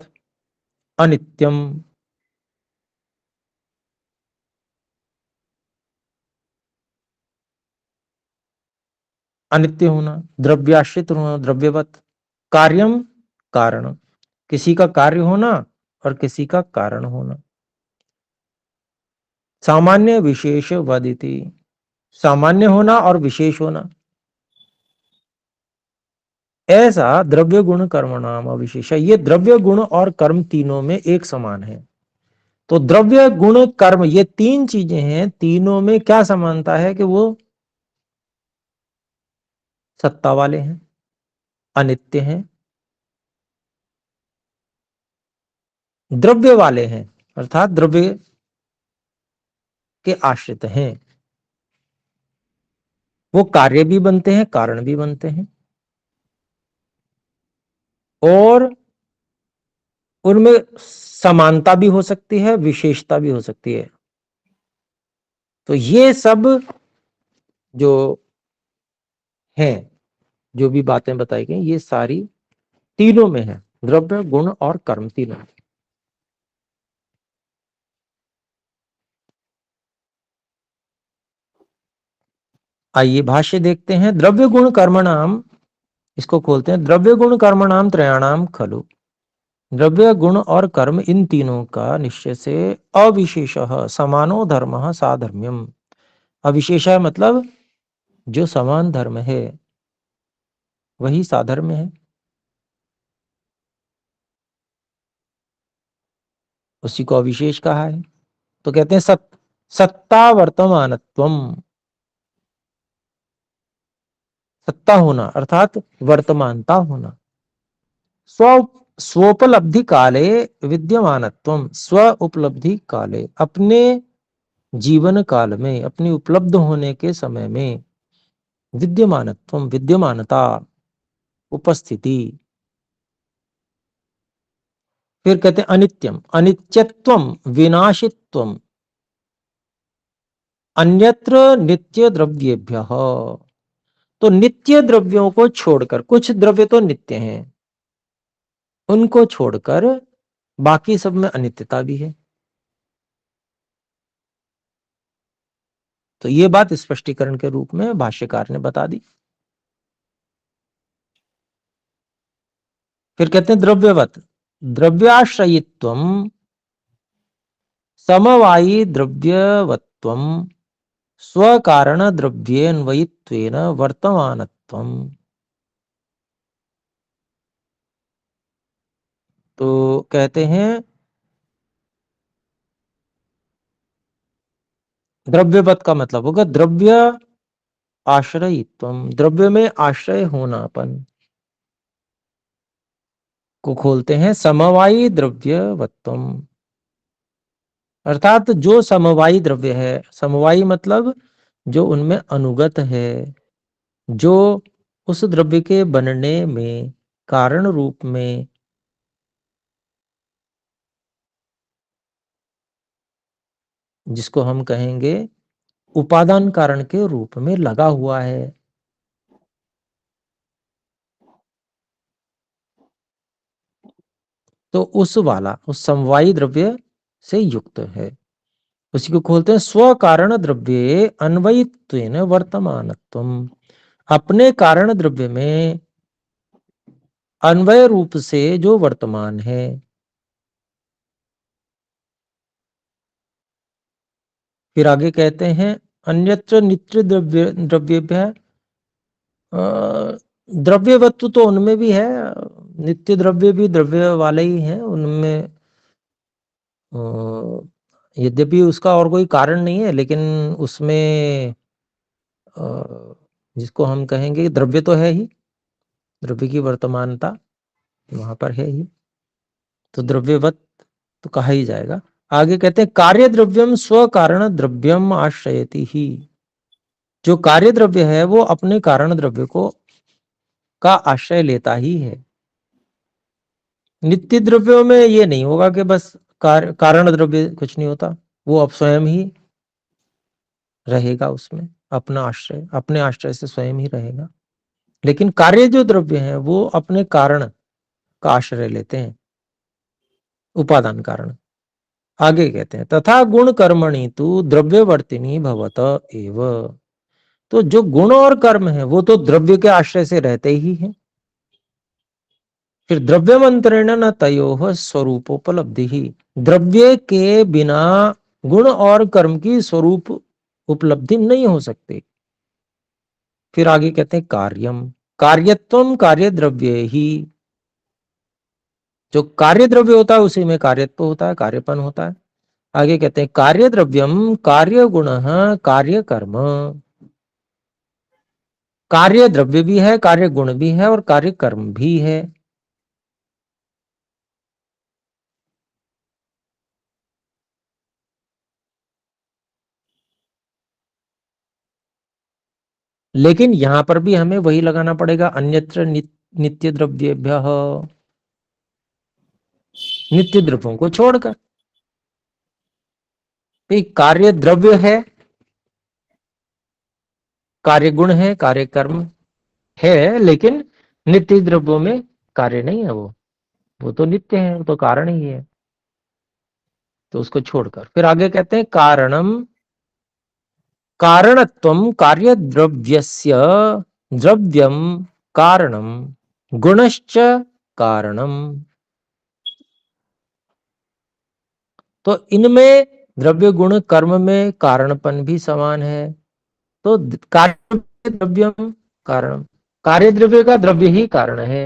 अनित्यम, अनित्य होना, द्रव्याश्रित होना, द्रव्यवत, कार्यम, कारण, किसी का कार्य होना और किसी का कारण होना, सामान्य विशेष वदिति, सामान्य होना और विशेष होना। ऐसा द्रव्य गुण कर्म नाम अविशेष, ये द्रव्य गुण और कर्म तीनों में एक समान है। तो द्रव्य गुण कर्म ये तीन चीजें हैं, तीनों में क्या समानता है कि वो सत्ता वाले हैं, अनित्य हैं, द्रव्य वाले हैं अर्थात द्रव्य के आश्रित हैं। वो कार्य भी बनते हैं, कारण भी बनते हैं, और उनमें समानता भी हो सकती है, विशेषता भी हो सकती है। तो ये सब जो हैं, जो भी बातें बताई गई, ये सारी तीनों में है, द्रव्य गुण और कर्म तीनों में। आइए भाष्य देखते हैं। द्रव्य गुण कर्म नाम, इसको खोलते हैं। द्रव्य गुण कर्म नाम त्रयाणाम खलु, द्रव्य गुण और कर्म इन तीनों का निश्चय से अविशेष समानो धर्म साधर्म्यम। अविशेष मतलब जो समान धर्म है वही साधर्म्य है, उसी को अविशेष कहा है। तो कहते हैं सत्ता वर्तमानत्वम, सत्ता होना अर्थात वर्तमानता होना, स्व स्वोपलब्धि काले विद्यमानत्वम, स्व उपलब्धि काले अपने जीवन काल में, अपनी उपलब्ध होने के समय में, विद्यमानत्वम विद्यमानता, उपस्थिति। फिर कहते हैं अनित्यम, अनित्यत्वम विनाशित्वम, अन्यत्र नित्य द्रव्येभ्यः। तो नित्य द्रव्यों को छोड़कर, कुछ द्रव्य तो नित्य हैं, उनको छोड़कर बाकी सब में अनित्यता भी है। तो ये बात स्पष्टीकरण के रूप में भाष्यकार ने बता दी। फिर कहते हैं द्रव्यवत, द्रव्याश्रयित्वम समवायी द्रव्यवत्वम स्वकारण द्रव्येन्वयित्वेन वर्तमानत्वम। तो कहते हैं द्रव्यवत का मतलब होगा द्रव्य आश्रयित्वम, द्रव्य में आश्रय होनापन को खोलते हैं। समवायी द्रव्यवत्वम अर्थात जो समवायी द्रव्य है, समवायी मतलब जो उनमें अनुगत है, जो उस द्रव्य के बनने में कारण रूप में जिसको हम कहेंगे उपादान कारण के रूप में लगा हुआ है। तो उस वाला, उस समवायी द्रव्य से युक्त है, उसी को खोलते हैं स्व कारण द्रव्ये अन्वयित्वेन वर्तमानत्वम, अपने कारण द्रव्य में अन्वय रूप से जो वर्तमान है। फिर आगे कहते हैं अन्यत्र नित्य द्रव्येभ्यः, द्रव्यवत्व तो उनमें भी है, नित्य द्रव्य भी द्रव्य वाले ही हैं उनमें, यद्यपि उसका और कोई कारण नहीं है, लेकिन उसमें जिसको हम कहेंगे द्रव्य तो है ही, द्रव्य की वर्तमानता वहां पर है ही, तो द्रव्यवत तो कहा ही जाएगा। आगे कहते हैं कार्य द्रव्यम स्व कारण द्रव्यम आश्रयति ही, जो कार्य द्रव्य है वो अपने कारण द्रव्य को का आश्रय लेता ही है। नित्य द्रव्यों में ये नहीं होगा कि बस कारण द्रव्य कुछ नहीं होता, वो अब स्वयं ही रहेगा, उसमें अपने आश्रय से स्वयं ही रहेगा। लेकिन कार्य जो द्रव्य हैं वो अपने कारण का आश्रय लेते हैं, उपादान कारण। आगे कहते हैं तथा गुण कर्मणि तु द्रव्यवर्तिनी भवत एव। तो जो गुण और कर्म है वो तो द्रव्य के आश्रय से रहते ही हैं। फिर द्रव्य मंत्रेण न तयोः स्वरूपोपलब्धि ही, द्रव्य के बिना गुण और कर्म की स्वरूप उपलब्धि नहीं हो सकती। फिर आगे कहते हैं कार्यम, कार्यत्वम कार्य द्रव्य ही, जो कार्य द्रव्य होता है उसी में कार्यत्व होता है, कार्यपन होता है। आगे कहते हैं कार्य द्रव्यम कार्य गुण कार्य कर्म, कार्य द्रव्य भी है, कार्य गुण भी है और कार्य कर्म भी है। लेकिन यहां पर भी हमें वही लगाना पड़ेगा, अन्यत्र नित्य द्रव्येभ्यः, नित्य द्रव्यों को छोड़कर। कार्य द्रव्य है, कार्य गुण है, कार्य कर्म है, लेकिन नित्य द्रव्यों में कार्य नहीं है, वो तो नित्य है, वो तो कारण ही है। तो उसको छोड़कर फिर आगे कहते हैं कारणम, कारणत्वम कार्य द्रव्यस्य द्रव्यम कारणम गुणश्च कारणम। तो इनमें द्रव्य गुण कर्म में कारणपन भी समान है। तो कार्य द्रव्यम कारण, कार्य द्रव्य का द्रव्य ही कारण है।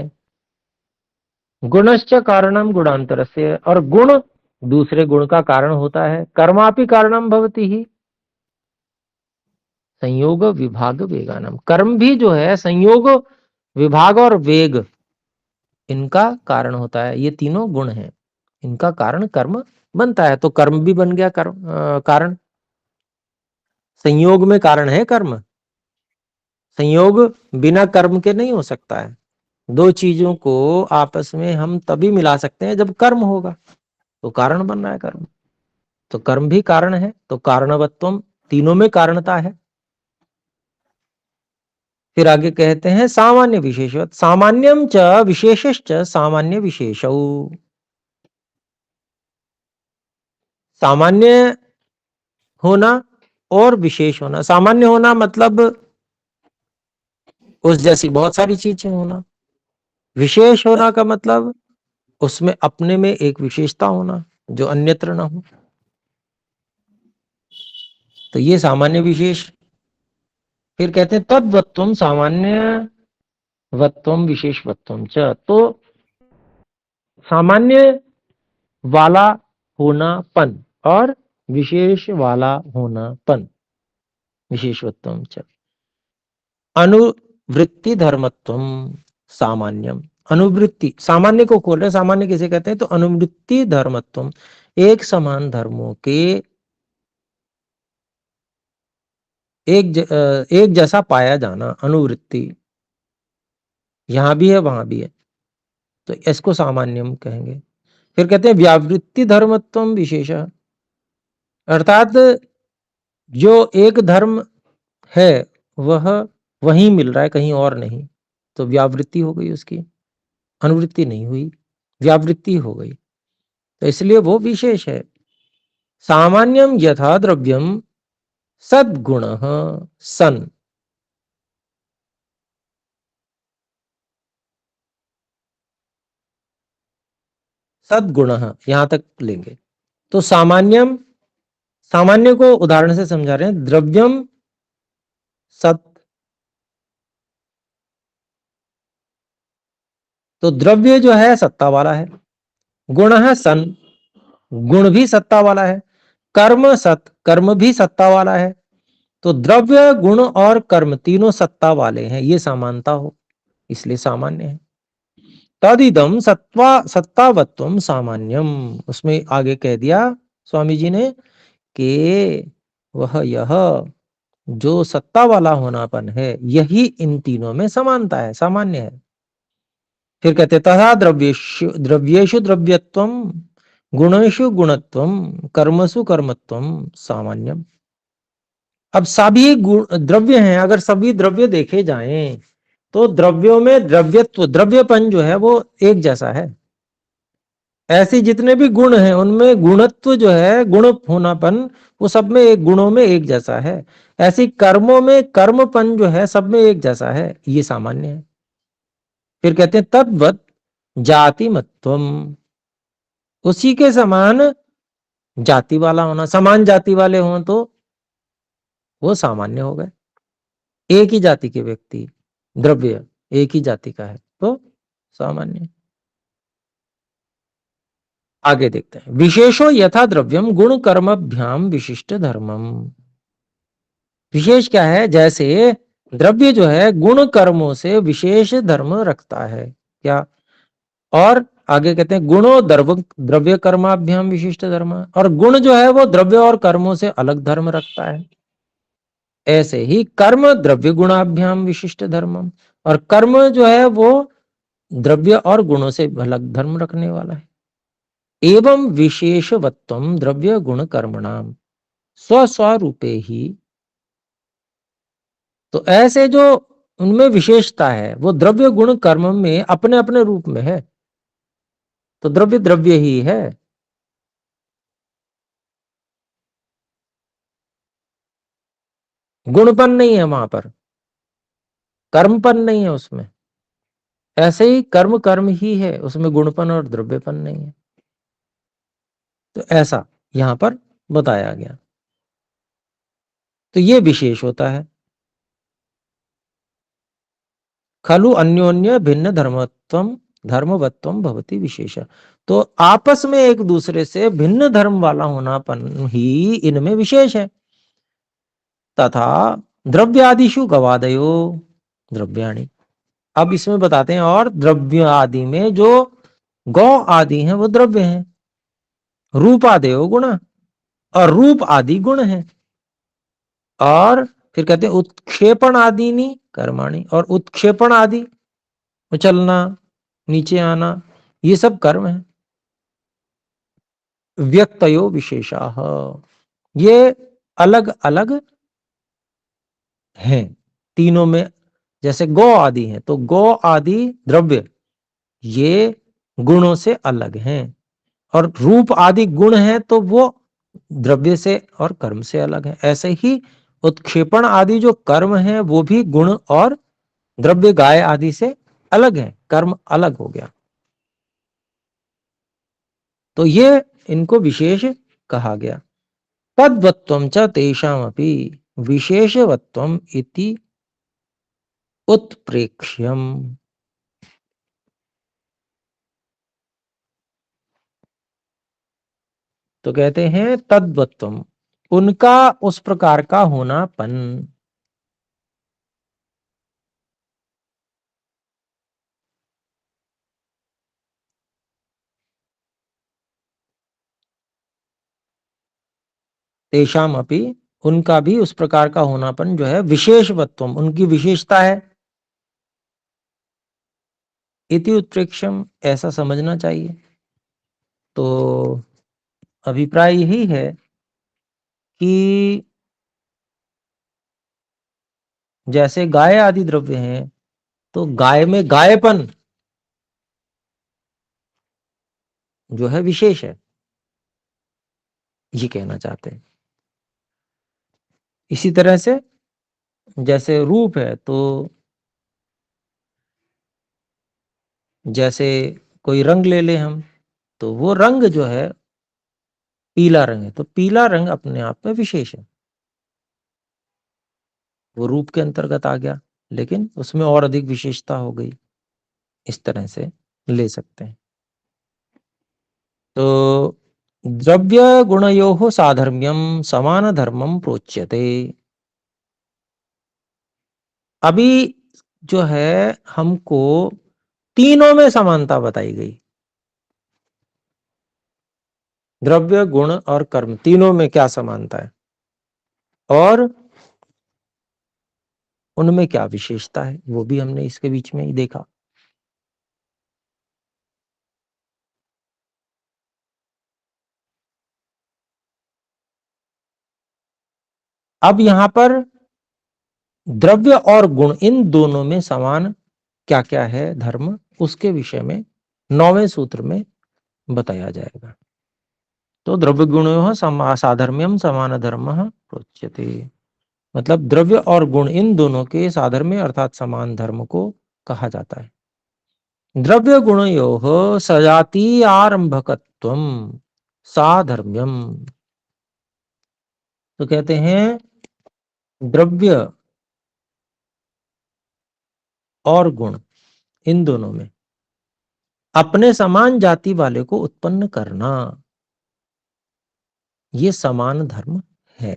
गुणश्च कारणम गुणांतर से, और गुण दूसरे गुण का कारण होता है। कर्मापि कारणम भवति ही संयोग विभाग वेगानम, कर्म भी जो है संयोग विभाग और वेग इनका कारण होता है। ये तीनों गुण हैं, इनका कारण कर्म बनता है। तो कर्म भी बन गया कारण, संयोग में कारण है कर्म, संयोग बिना कर्म के नहीं हो सकता है। दो चीजों को आपस में हम तभी मिला सकते हैं जब कर्म होगा, तो कारण बन रहा है कर्म। तो कर्म भी कारण है, तो कारणवत्वम, तीनों में कारणता है। फिर आगे कहते हैं सामान्य विशेषवत, सामान्यम च विशेषश्च सामान्य विशेषौ। सामान्य होना और विशेष होना, सामान्य होना मतलब उस जैसी बहुत सारी चीजें होना, विशेष होना का मतलब उसमें अपने में एक विशेषता होना जो अन्यत्र ना हो। तो ये सामान्य विशेष। फिर कहते हैं तद्वत्वम सामान्य वत्वम विशेषवत्वम च, तो सामान्य वाला होनापन और विशेष वाला होनापन, विशेषवत्वम च अनुवृत्ति धर्मत्वम सामान्यम। अनुवृत्ति, सामान्य को खोल रहे, सामान्य किसे कहते हैं? तो अनुवृत्ति धर्मत्वम, एक समान धर्मों के एक जैसा पाया जाना, अनुवृत्ति यहां भी है वहां भी है, तो इसको सामान्यम कहेंगे। फिर कहते हैं व्यावृत्ति धर्मत्वम विशेष, अर्थात जो एक धर्म है वह वहीं मिल रहा है, कहीं और नहीं, तो व्यावृत्ति हो गई उसकी, अनुवृत्ति नहीं हुई, व्यावृत्ति हो गई, तो इसलिए वो विशेष है। सामान्यम यथा द्रव्यम सद्गुण सन, सद्गुण यहां तक लेंगे। तो सामान्यम, सामान्य को उदाहरण से समझा रहे हैं, द्रव्यम सत, तो द्रव्य जो है सत्ता वाला है, गुण है सन, गुण भी सत्ता वाला है, कर्म सत, कर्म भी सत्ता वाला है। तो द्रव्य गुण और कर्म तीनों सत्ता वाले हैं, ये समानता हो, इसलिए सामान्य है। तदिदम सत्तावत्वम सामान्यम, उसमें आगे कह दिया स्वामी जी ने कि वह यह जो सत्ता वाला होनापन है यही इन तीनों में समानता है, सामान्य है। फिर कहते तथा द्रव्येषु द्रव्यत्वम, गुणेषु गुणत्वम, कर्मसु कर्मत्वम सामान्यम। अब सभी द्रव्य हैं, अगर सभी द्रव्य देखे जाएं तो द्रव्यों में द्रव्यत्व, द्रव्यपन जो है वो एक जैसा है। ऐसे जितने भी गुण हैं उनमें गुणत्व जो है, गुण होनापन, वो सब में एक, गुणों में एक जैसा है। ऐसे कर्मों में कर्मपन जो है सब में एक जैसा है, ये सामान्य है। फिर कहते हैं तद्वत जाति मत्वम, उसी के समान जाति वाला होना, समान जाति वाले हों तो वो सामान्य हो गए। एक ही जाति के व्यक्ति, द्रव्य एक ही जाति का है तो सामान्य। आगे देखते हैं, विशेषो यथा द्रव्यम गुण कर्मभ्याम विशिष्ट धर्मम। विशेष क्या है, जैसे द्रव्य जो है गुण कर्मों से विशेष धर्म रखता है क्या। और आगे कहते हैं गुणो द्रव्य कर्माभ्याम विशिष्ट धर्म, और गुण जो है वो द्रव्य और कर्मों से अलग धर्म रखता है। ऐसे ही कर्म द्रव्य गुणाभ्याम विशिष्ट धर्मम, और कर्म जो है वो द्रव्य और गुणों से अलग धर्म रखने वाला है। एवं विशेषवत्वम द्रव्य गुण कर्मणाम स्व स्वरूपे ही, तो ऐसे जो उनमें विशेषता है वो द्रव्य गुण कर्म में अपने अपने रूप में है, तो द्रव्य द्रव्य ही है। गुणपन नहीं है वहां पर, कर्मपन नहीं है उसमें। ऐसे ही कर्म कर्म ही है, उसमें गुणपन और द्रव्यपन नहीं है। तो ऐसा यहां पर बताया गया, तो ये विशेष होता है। खलु अन्योन्य भिन्न धर्मत्वम धर्मवत्वम भवति विशेष, तो आपस में एक दूसरे से भिन्न धर्म वाला होनापन ही इनमें विशेष है। तथा द्रव्यादिषु गवादयो द्रव्याणि, अब इसमें बताते हैं, और द्रव्य आदि में जो गौ आदि हैं वो द्रव्य हैं। रूपादयो गुण, और रूप आदि गुण हैं। और फिर कहते हैं उत्क्षेपण आदि नी कर्माणि, और उत्क्षेपण आदि उछलना, नीचे आना, ये सब कर्म है। व्यक्तयो विशेषाः, ये अलग अलग हैं तीनों में। जैसे गौ आदि है तो गौ आदि द्रव्य ये गुणों से अलग हैं, और रूप आदि गुण है तो वो द्रव्य से और कर्म से अलग है। ऐसे ही उत्क्षेपण आदि जो कर्म है वो भी गुण और द्रव्य गाय आदि से अलग है, कर्म अलग हो गया। तो ये इनको विशेष कहा गया। तद्वत्वं च तेषामपि विशेषवत्वम इति उत्प्रेक्ष्यम, तो कहते हैं तद्वत्वम, उनका उस प्रकार का होनापन। तेषाम अपि, उनका भी उस प्रकार का होनापन जो है विशेषवत्वम, उनकी विशेषता है। इति उत्प्रेक्षम, ऐसा समझना चाहिए। तो अभिप्राय यही है कि जैसे गाय आदि द्रव्य हैं तो गाय में गायपन जो है विशेष है, ये कहना चाहते हैं। इसी तरह से जैसे रूप है तो जैसे कोई रंग ले ले हम, तो वो रंग जो है पीला रंग है, तो पीला रंग अपने आप में विशेष है, वो रूप के अंतर्गत आ गया, लेकिन उसमें और अधिक विशेषता हो गई। इस तरह से ले सकते हैं। तो द्रव्य गुणयोः साधर्म्यम समान धर्मम प्रोच्यते। अभी जो है हमको तीनों में समानता बताई गई, द्रव्य गुण और कर्म तीनों में क्या समानता है और उनमें क्या विशेषता है, वो भी हमने इसके बीच में ही देखा। अब यहां पर द्रव्य और गुण इन दोनों में समान क्या क्या है धर्म, उसके विषय में 9वें सूत्र में बताया जाएगा। तो द्रव्य गुणों साधर्म्यम समान धर्म प्रोच्यते, मतलब द्रव्य और गुण इन दोनों के साधर्म्य अर्थात समान धर्म को कहा जाता है। द्रव्य गुणयोः सजातीय आरंभकत्वम साधर्म्यम, तो कहते हैं द्रव्य और गुण इन दोनों में अपने समान जाति वाले को उत्पन्न करना, ये समान धर्म है।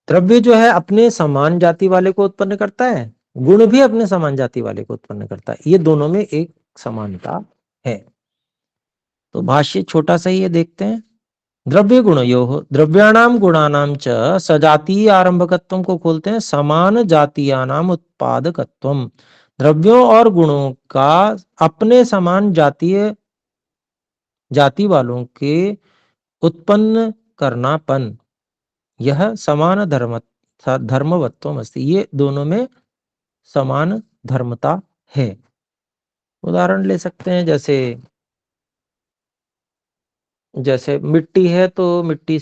द्रव्य जो है अपने समान जाति वाले को उत्पन्न करता है, गुण भी अपने समान जाति वाले को उत्पन्न करता है, ये दोनों में एक समानता है। तो भाष्य छोटा सा ही ये देखते हैं। द्रव्य गुणयोः द्रव्याणाम गुणानाम च सजातीय आरंभकत्वम को खोलते हैं समान जातीयानाम उत्पादकत्वम, द्रव्यों और गुणों का अपने समान जाति वालों के उत्पन्न करनापन, यह समान धर्मवत्वम अस्ति, ये दोनों में समान धर्मता है। उदाहरण ले सकते हैं, जैसे मिट्टी है तो मिट्टी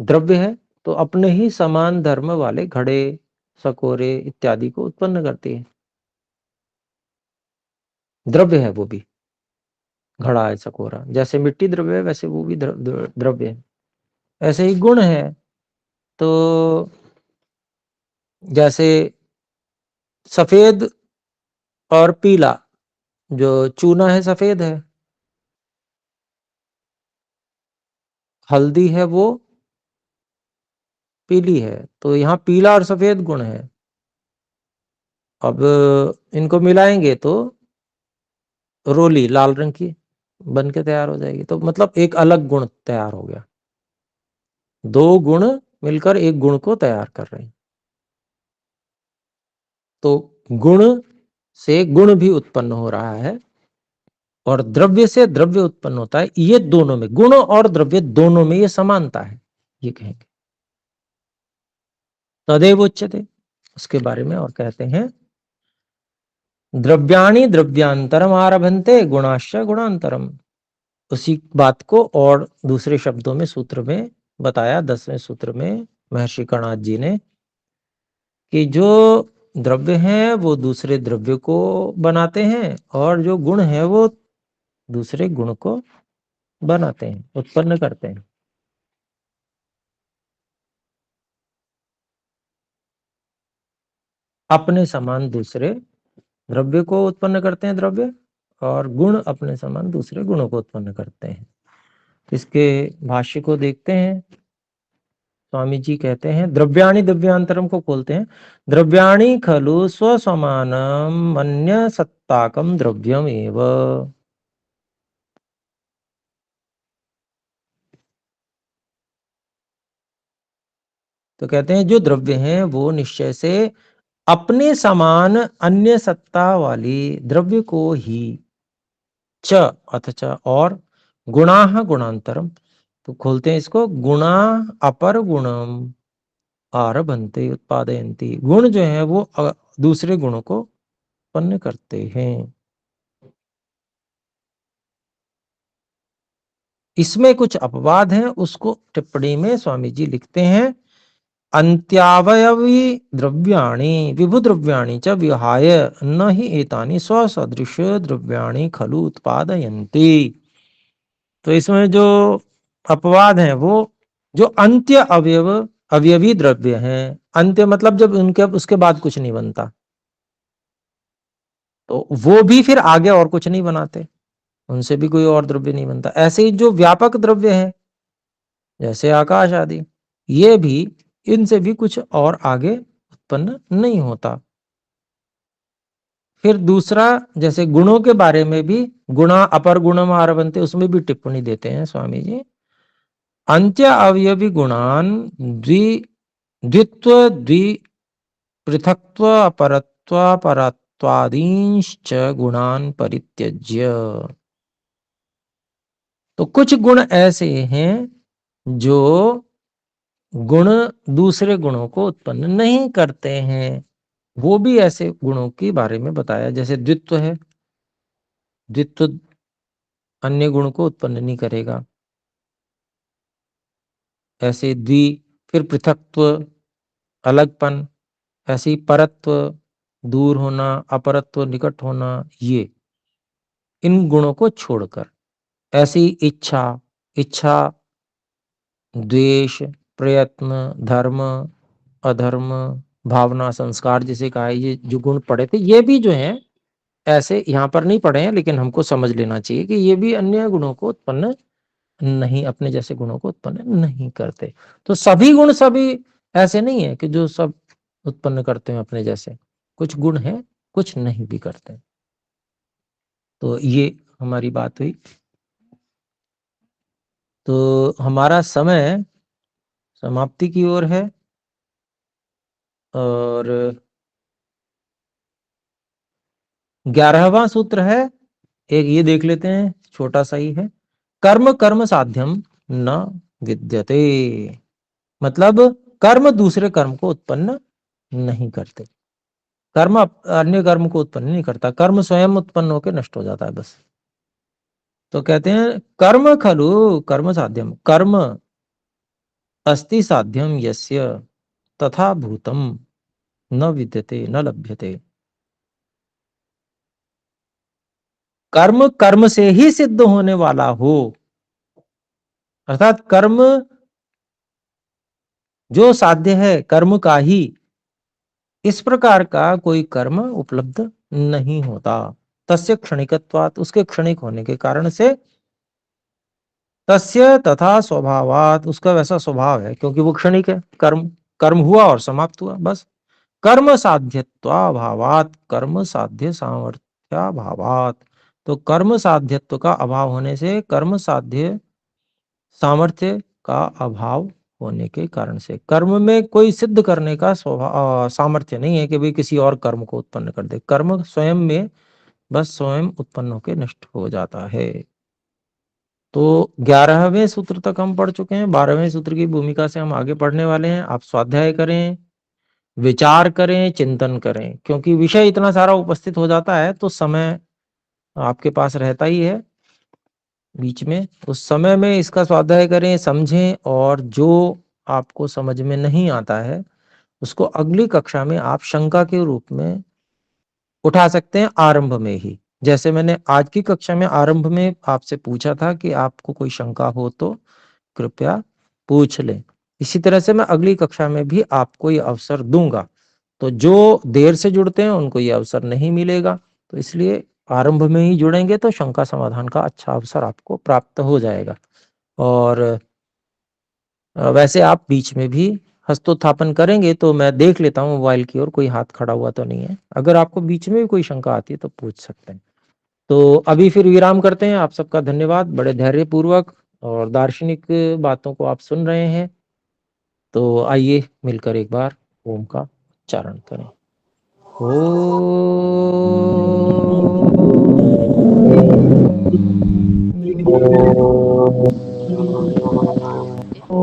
द्रव्य है, तो अपने ही समान धर्म वाले घड़े सकोरे इत्यादि को उत्पन्न करती है, द्रव्य है वो भी, घड़ा है सकोरा, जैसे मिट्टी द्रव्य है वैसे वो भी द्रव्य है। ऐसे ही गुण है, तो जैसे सफेद और पीला, जो चूना है सफेद है, हल्दी है वो पीली है, तो यहाँ पीला और सफेद गुण है। अब इनको मिलाएंगे तो रोली लाल रंग की बन के तैयार हो जाएगी, तो मतलब एक अलग गुण तैयार हो गया, दो गुण मिलकर एक गुण को तैयार कर रहे हैं। तो गुण से गुण भी उत्पन्न हो रहा है और द्रव्य से द्रव्य उत्पन्न होता है, ये दोनों में, गुण और द्रव्य दोनों में ये समानता है, ये कहेंगे। तदेव उच्यते, उसके बारे में और कहते हैं द्रव्याणि द्रव्यांतरम आरभन्ते गुणाश्च गुणांतरम, उसी बात को और दूसरे शब्दों में सूत्र में बताया 10वें सूत्र में महर्षि कणाद जी ने, कि जो द्रव्य हैं वो दूसरे द्रव्य को बनाते हैं और जो गुण है वो दूसरे गुण को बनाते हैं, उत्पन्न करते हैं। अपने समान दूसरे द्रव्य को उत्पन्न करते हैं द्रव्य, और गुण अपने समान दूसरे गुणों को उत्पन्न करते हैं। इसके भाष्य को देखते हैं। स्वामी जी कहते हैं द्रव्याणि द्रव्यांतरम को खोलते हैं, द्रव्याणि खलु स्वसमानम अन्य सत्ताकम द्रव्यम एव, तो कहते हैं जो द्रव्य हैं वो निश्चय से अपने समान अन्य सत्ता वाली द्रव्य को ही च अथच और गुणाः गुणांतरम, तो खोलते हैं इसको, गुणा अपर गुणम आरभन्ते उत्पादयन्ति, गुण जो है वो दूसरे गुणों को उत्पन्न करते हैं। इसमें कुछ अपवाद हैं, उसको टिप्पणी में स्वामी जी लिखते हैं अंत्यावयवी द्रव्याणि विभु द्रव्याणि च विहाय न हि एतानि स्वसदृश द्रव्याणि खलु उत्पादयन्ति, तो इसमें जो अपवाद है वो जो अंत्य अवयवी द्रव्य हैं, अंत्य मतलब जब उनके उसके बाद कुछ नहीं बनता, तो वो भी फिर आगे और कुछ नहीं बनाते, उनसे भी कोई और द्रव्य नहीं बनता। ऐसे ही जो व्यापक द्रव्य है जैसे आकाश आदि, ये भी इनसे भी कुछ और आगे उत्पन्न नहीं होता। फिर दूसरा, जैसे गुणों के बारे में भी गुणा अपर गुणम आरभन्ते, उसमें भी टिप्पणी देते हैं स्वामी जी, अंत्य अवयवी गुणान द्वित्व द्वि पृथक्त्व अपरत्व परत्वादींश्च गुणान परित्यज्य, तो कुछ गुण ऐसे हैं जो गुण दूसरे गुणों को उत्पन्न नहीं करते हैं, वो भी ऐसे गुणों के बारे में बताया। जैसे द्वित्व है, द्वित्व अन्य गुण को उत्पन्न नहीं करेगा। ऐसे द्वि, फिर पृथकत्व, अलगपन, ऐसे ही परत्व, दूर होना, अपरत्व, निकट होना, ये इन गुणों को छोड़कर। ऐसे ही इच्छा, इच्छा, द्वेष, प्रयत्न, धर्म, अधर्म, भावना, संस्कार जिसे कहा है, ये जो गुण पढ़े थे ये भी जो हैं ऐसे यहाँ पर नहीं पढ़े हैं, लेकिन हमको समझ लेना चाहिए कि ये भी अन्य गुणों को उत्पन्न नहीं, अपने जैसे गुणों को उत्पन्न नहीं करते। तो सभी गुण सभी ऐसे नहीं है कि जो सब उत्पन्न करते हैं अपने जैसे, कुछ गुण हैं कुछ नहीं भी करते। तो ये हमारी बात हुई। तो हमारा समय समाप्ति की ओर है और 11वां सूत्र है, एक ये देख लेते हैं, छोटा सा ही है। कर्म कर्म साध्यम न विद्यते, मतलब कर्म दूसरे कर्म को उत्पन्न नहीं करते। कर्म अन्य कर्म को उत्पन्न नहीं करता, कर्म स्वयं उत्पन्न होकर नष्ट हो जाता है बस। तो कहते हैं कर्म खलु कर्म साध्यम, कर्म अस्ति साध्यम यस्य तथा भूतम न विद्यते न लभ्यते। कर्म कर्म से ही सिद्ध होने वाला हो, अर्थात कर्म जो साध्य है कर्म का ही, इस प्रकार का कोई कर्म उपलब्ध नहीं होता। तस्य क्षणिकत्वात्, उसके क्षणिक होने के कारण से, तस्य तथा स्वभावात्, उसका वैसा स्वभाव है क्योंकि वो क्षणिक है। कर्म कर्म हुआ और समाप्त हुआ बस। कर्म साध्यत्वाभावात्, कर्म साध्य सामर्थ्याभावात्, तो कर्म साध्यत्व का अभाव होने से, कर्म साध्य सामर्थ्य का अभाव होने के कारण से, कर्म में कोई सिद्ध करने का सामर्थ्य नहीं है कि भाई किसी और कर्म को उत्पन्न कर दे। कर्म स्वयं में बस स्वयं उत्पन्न होकर नष्ट हो जाता है। तो 11वें सूत्र तक हम पढ़ चुके हैं। 12वें सूत्र की भूमिका से हम आगे पढ़ने वाले हैं। आप स्वाध्याय करें, विचार करें, चिंतन करें, क्योंकि विषय इतना सारा उपस्थित हो जाता है तो समय आपके पास रहता ही है बीच में। उस समय में इसका स्वाध्याय करें, समझें, और जो आपको समझ में नहीं आता है उसको अगली कक्षा में आप शंका के रूप में उठा सकते हैं, आरंभ में ही। जैसे मैंने आज की कक्षा में आरंभ में आपसे पूछा था कि आपको कोई शंका हो तो कृपया पूछ लें, इसी तरह से मैं अगली कक्षा में भी आपको ये अवसर दूंगा। तो जो देर से जुड़ते हैं उनको ये अवसर नहीं मिलेगा, तो इसलिए आरंभ में ही जुड़ेंगे तो शंका समाधान का अच्छा अवसर आपको प्राप्त हो जाएगा। और वैसे आप बीच में भी हस्तोत्थापन करेंगे तो मैं देख लेता हूँ मोबाइल की ओर, कोई हाथ खड़ा हुआ तो नहीं है। अगर आपको बीच में भी कोई शंका आती है तो पूछ सकते हैं। तो अभी फिर विराम करते हैं। आप सबका धन्यवाद, बड़े धैर्यपूर्वक और दार्शनिक बातों को आप सुन रहे हैं। तो आइए मिलकर एक बार ओम का उच्चारण करें।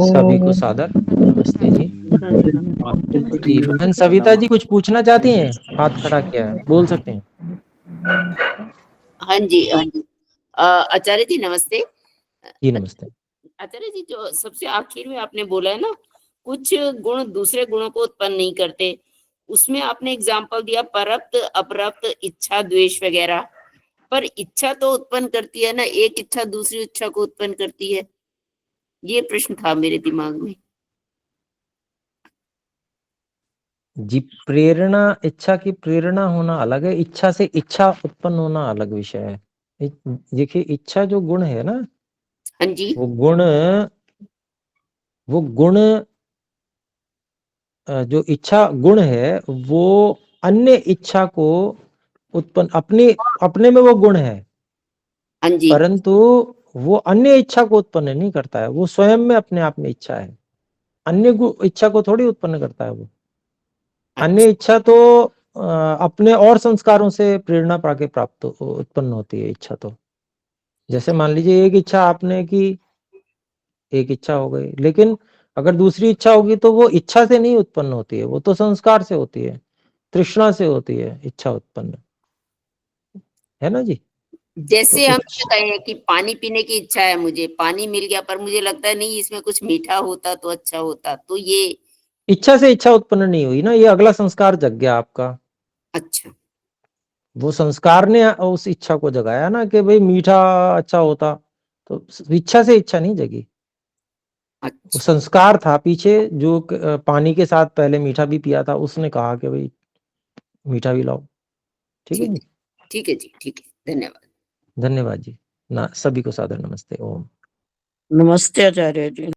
सभी को सादर नमस्ते जी। जी, बहन सविता जी कुछ पूछना चाहती हैं? हाथ खड़ा किया है, बोल सकते हैं। हाँ जी, हाँ जी। आचार्य जी नमस्ते। जी नमस्ते। आचार्य जी, जो सबसे आखिर में आपने बोला है ना, कुछ गुण दूसरे गुणों को उत्पन्न नहीं करते, उसमें आपने एग्जाम्पल दिया परप्त, अपरप्त, इच्छा, द्वेष वगैरह। पर इच्छा तो उत्पन्न करती है ना, एक इच्छा दूसरी इच्छा को उत्पन्न करती है, ये प्रश्न था मेरे दिमाग में। जी, प्रेरणा, इच्छा की प्रेरणा होना अलग है, इच्छा से इच्छा उत्पन्न होना अलग विषय है। देखिए इच्छा जो गुण है ना, हाँ जी, वो गुण जो इच्छा गुण है वो अन्य इच्छा को उत्पन्न, अपने में वो गुण है, हाँ जी, परंतु वो अन्य इच्छा को उत्पन्न नहीं करता है। वो स्वयं में अपने आप में इच्छा है, अन्य इच्छा को थोड़ी उत्पन्न करता है वो। अन्य अच्छा, इच्छा तो अपने और संस्कारों से प्रेरणा पाके प्राप्त उत्पन्न होती है इच्छा तो। जैसे मान लीजिए एक इच्छा आपने की, एक इच्छा हो गई, लेकिन अगर दूसरी इच्छा होगी तो वो इच्छा से नहीं उत्पन्न होती है, वो तो संस्कार से होती है, तृष्णा से होती है इच्छा उत्पन्न, है ना जी। जैसे तो हम ये कहें कि पानी पीने की इच्छा है, मुझे पानी मिल गया, पर मुझे लगता है नहीं इसमें कुछ मीठा होता तो अच्छा होता, तो ये इच्छा से इच्छा उत्पन्न नहीं हुई ना, ये अगला संस्कार जग गया आपका। अच्छा वो संस्कार ने उस इच्छा को जगाया ना कि भाई मीठा अच्छा होता, तो इच्छा से इच्छा नहीं जगी, वो अच्छा संस्कार था पीछे जो पानी के साथ पहले मीठा भी पिया था, उसने कहा कि भाई मीठा भी लाओ। ठीक है ठीक जी। है, ठीक है जी, ठीक है, धन्यवाद। धन्यवाद जी। ना सभी को सादर नमस्ते। ओम। नमस्ते आचार्य जी।